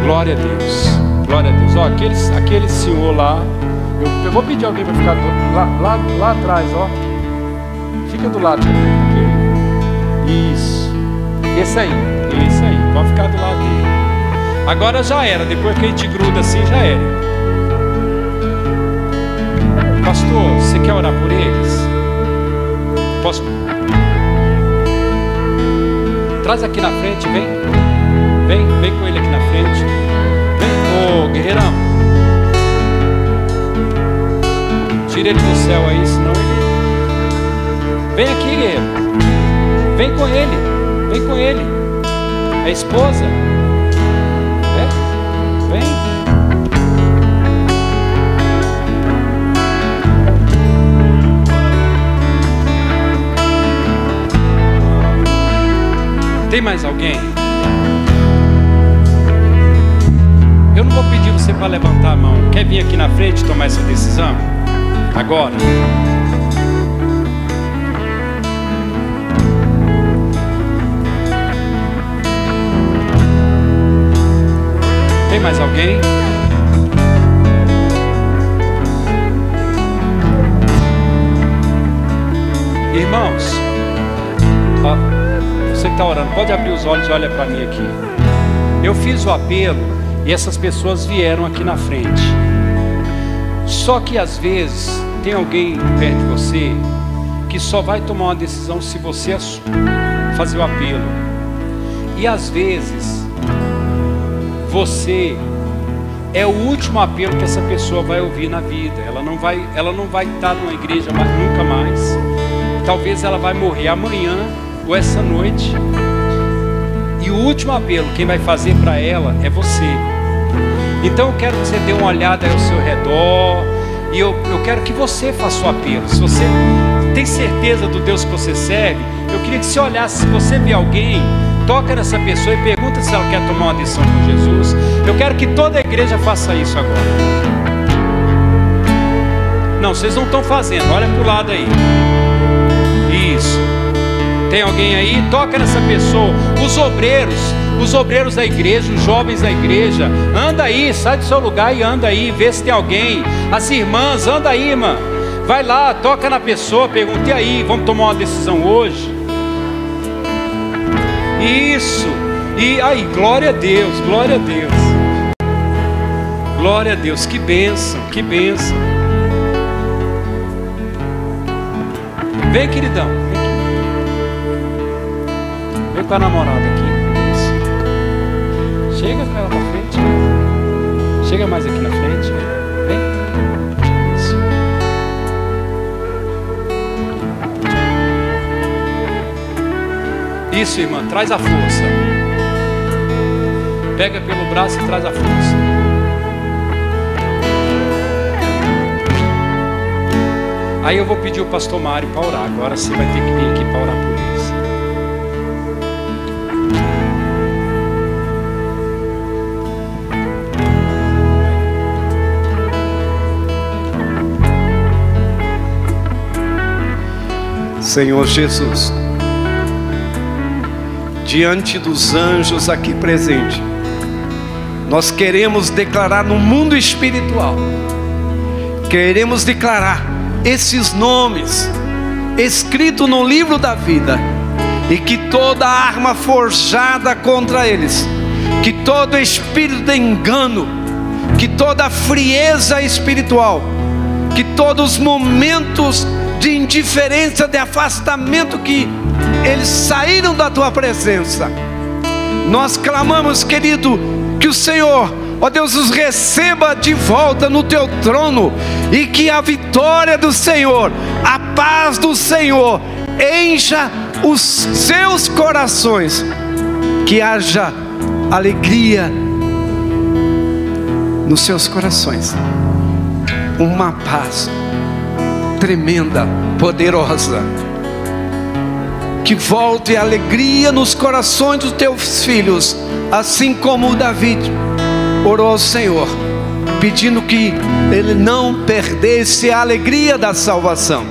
Glória a Deus, glória a Deus. Ó, aquele senhor lá, eu vou pedir alguém para ficar lá atrás, ó. Fica do lado dele. Isso. Esse aí, pode ficar do lado dele. Agora já era, depois que a gente gruda assim, já era. Pastor, você quer orar por eles? Posso? Traz aqui na frente, vem com ele aqui na frente. Vem, ô guerreirão. Tira ele do céu aí, senão ele... Vem aqui, guerreiro. Vem com ele. Vem com ele. É esposa? É? Tem mais alguém? Eu não vou pedir você para levantar a mão. Quer vir aqui na frente tomar essa decisão? Agora. Tem mais alguém? Irmãos, ó, você que está orando, pode abrir os olhos e olha para mim aqui. Eu fiz o apelo e essas pessoas vieram aqui na frente. Só que às vezes tem alguém perto de você que só vai tomar uma decisão se você fazer o apelo. E às vezes você é o último apelo que essa pessoa vai ouvir na vida. Ela não vai estar numa igreja nunca mais. Talvez ela vai morrer amanhã ou essa noite. E o último apelo, quem vai fazer para ela é você. Então eu quero que você dê uma olhada ao seu redor. E eu quero que você faça o apelo. Se você tem certeza do Deus que você serve, eu queria que você olhasse. Se você vê alguém, toca nessa pessoa e pergunta se ela quer tomar uma decisão com Jesus. Eu quero que toda a igreja faça isso agora. Não, vocês não estão fazendo. Olha para o lado aí. Isso. Tem alguém aí? Toca nessa pessoa. Os obreiros da igreja, os jovens da igreja, anda aí, sai do seu lugar e anda aí, vê se tem alguém. As irmãs, anda aí, irmã. Vai lá, toca na pessoa, pergunta: e aí, vamos tomar uma decisão hoje? Isso. E aí, glória a Deus, glória a Deus. Glória a Deus, que bênção, que bênção. Vem, queridão. Vem com a namorada aqui. Isso. Chega com ela pra frente. Chega mais aqui na frente. Vem. Isso. Isso, irmã. Traz a força. Pega pelo braço e traz a força. Aí eu vou pedir o pastor Mário para orar. Agora você vai ter que vir aqui para orar por eles. Senhor Jesus, diante dos anjos aqui presentes, nós queremos declarar no mundo espiritual, queremos declarar esses nomes escritos no livro da vida, e que toda arma forjada contra eles, que todo espírito de engano, que toda frieza espiritual, que todos os momentos de indiferença, de afastamento que eles saíram da tua presença, nós clamamos, querido, que o Senhor, ó Deus, os receba de volta no teu trono, e que a vitória do Senhor, a paz do Senhor encha os seus corações, que haja alegria nos seus corações, uma paz tremenda, poderosa, que volte a alegria nos corações dos teus filhos, assim como Davi orou ao Senhor, pedindo que ele não perdesse a alegria da salvação,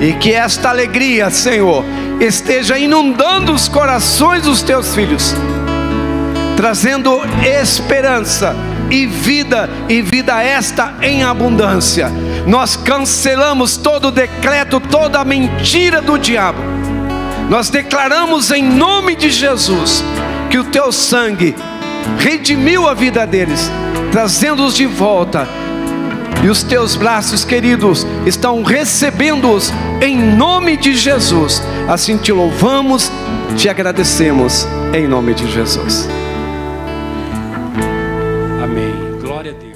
e que esta alegria, Senhor, esteja inundando os corações dos teus filhos, trazendo esperança e vida esta em abundância. Nós cancelamos todo decreto, toda mentira do diabo. Nós declaramos em nome de Jesus que o teu sangue redimiu a vida deles, trazendo-os de volta, e os teus braços, queridos, estão recebendo-os em nome de Jesus. Assim te louvamos, te agradecemos em nome de Jesus. Amém. Glória a Deus.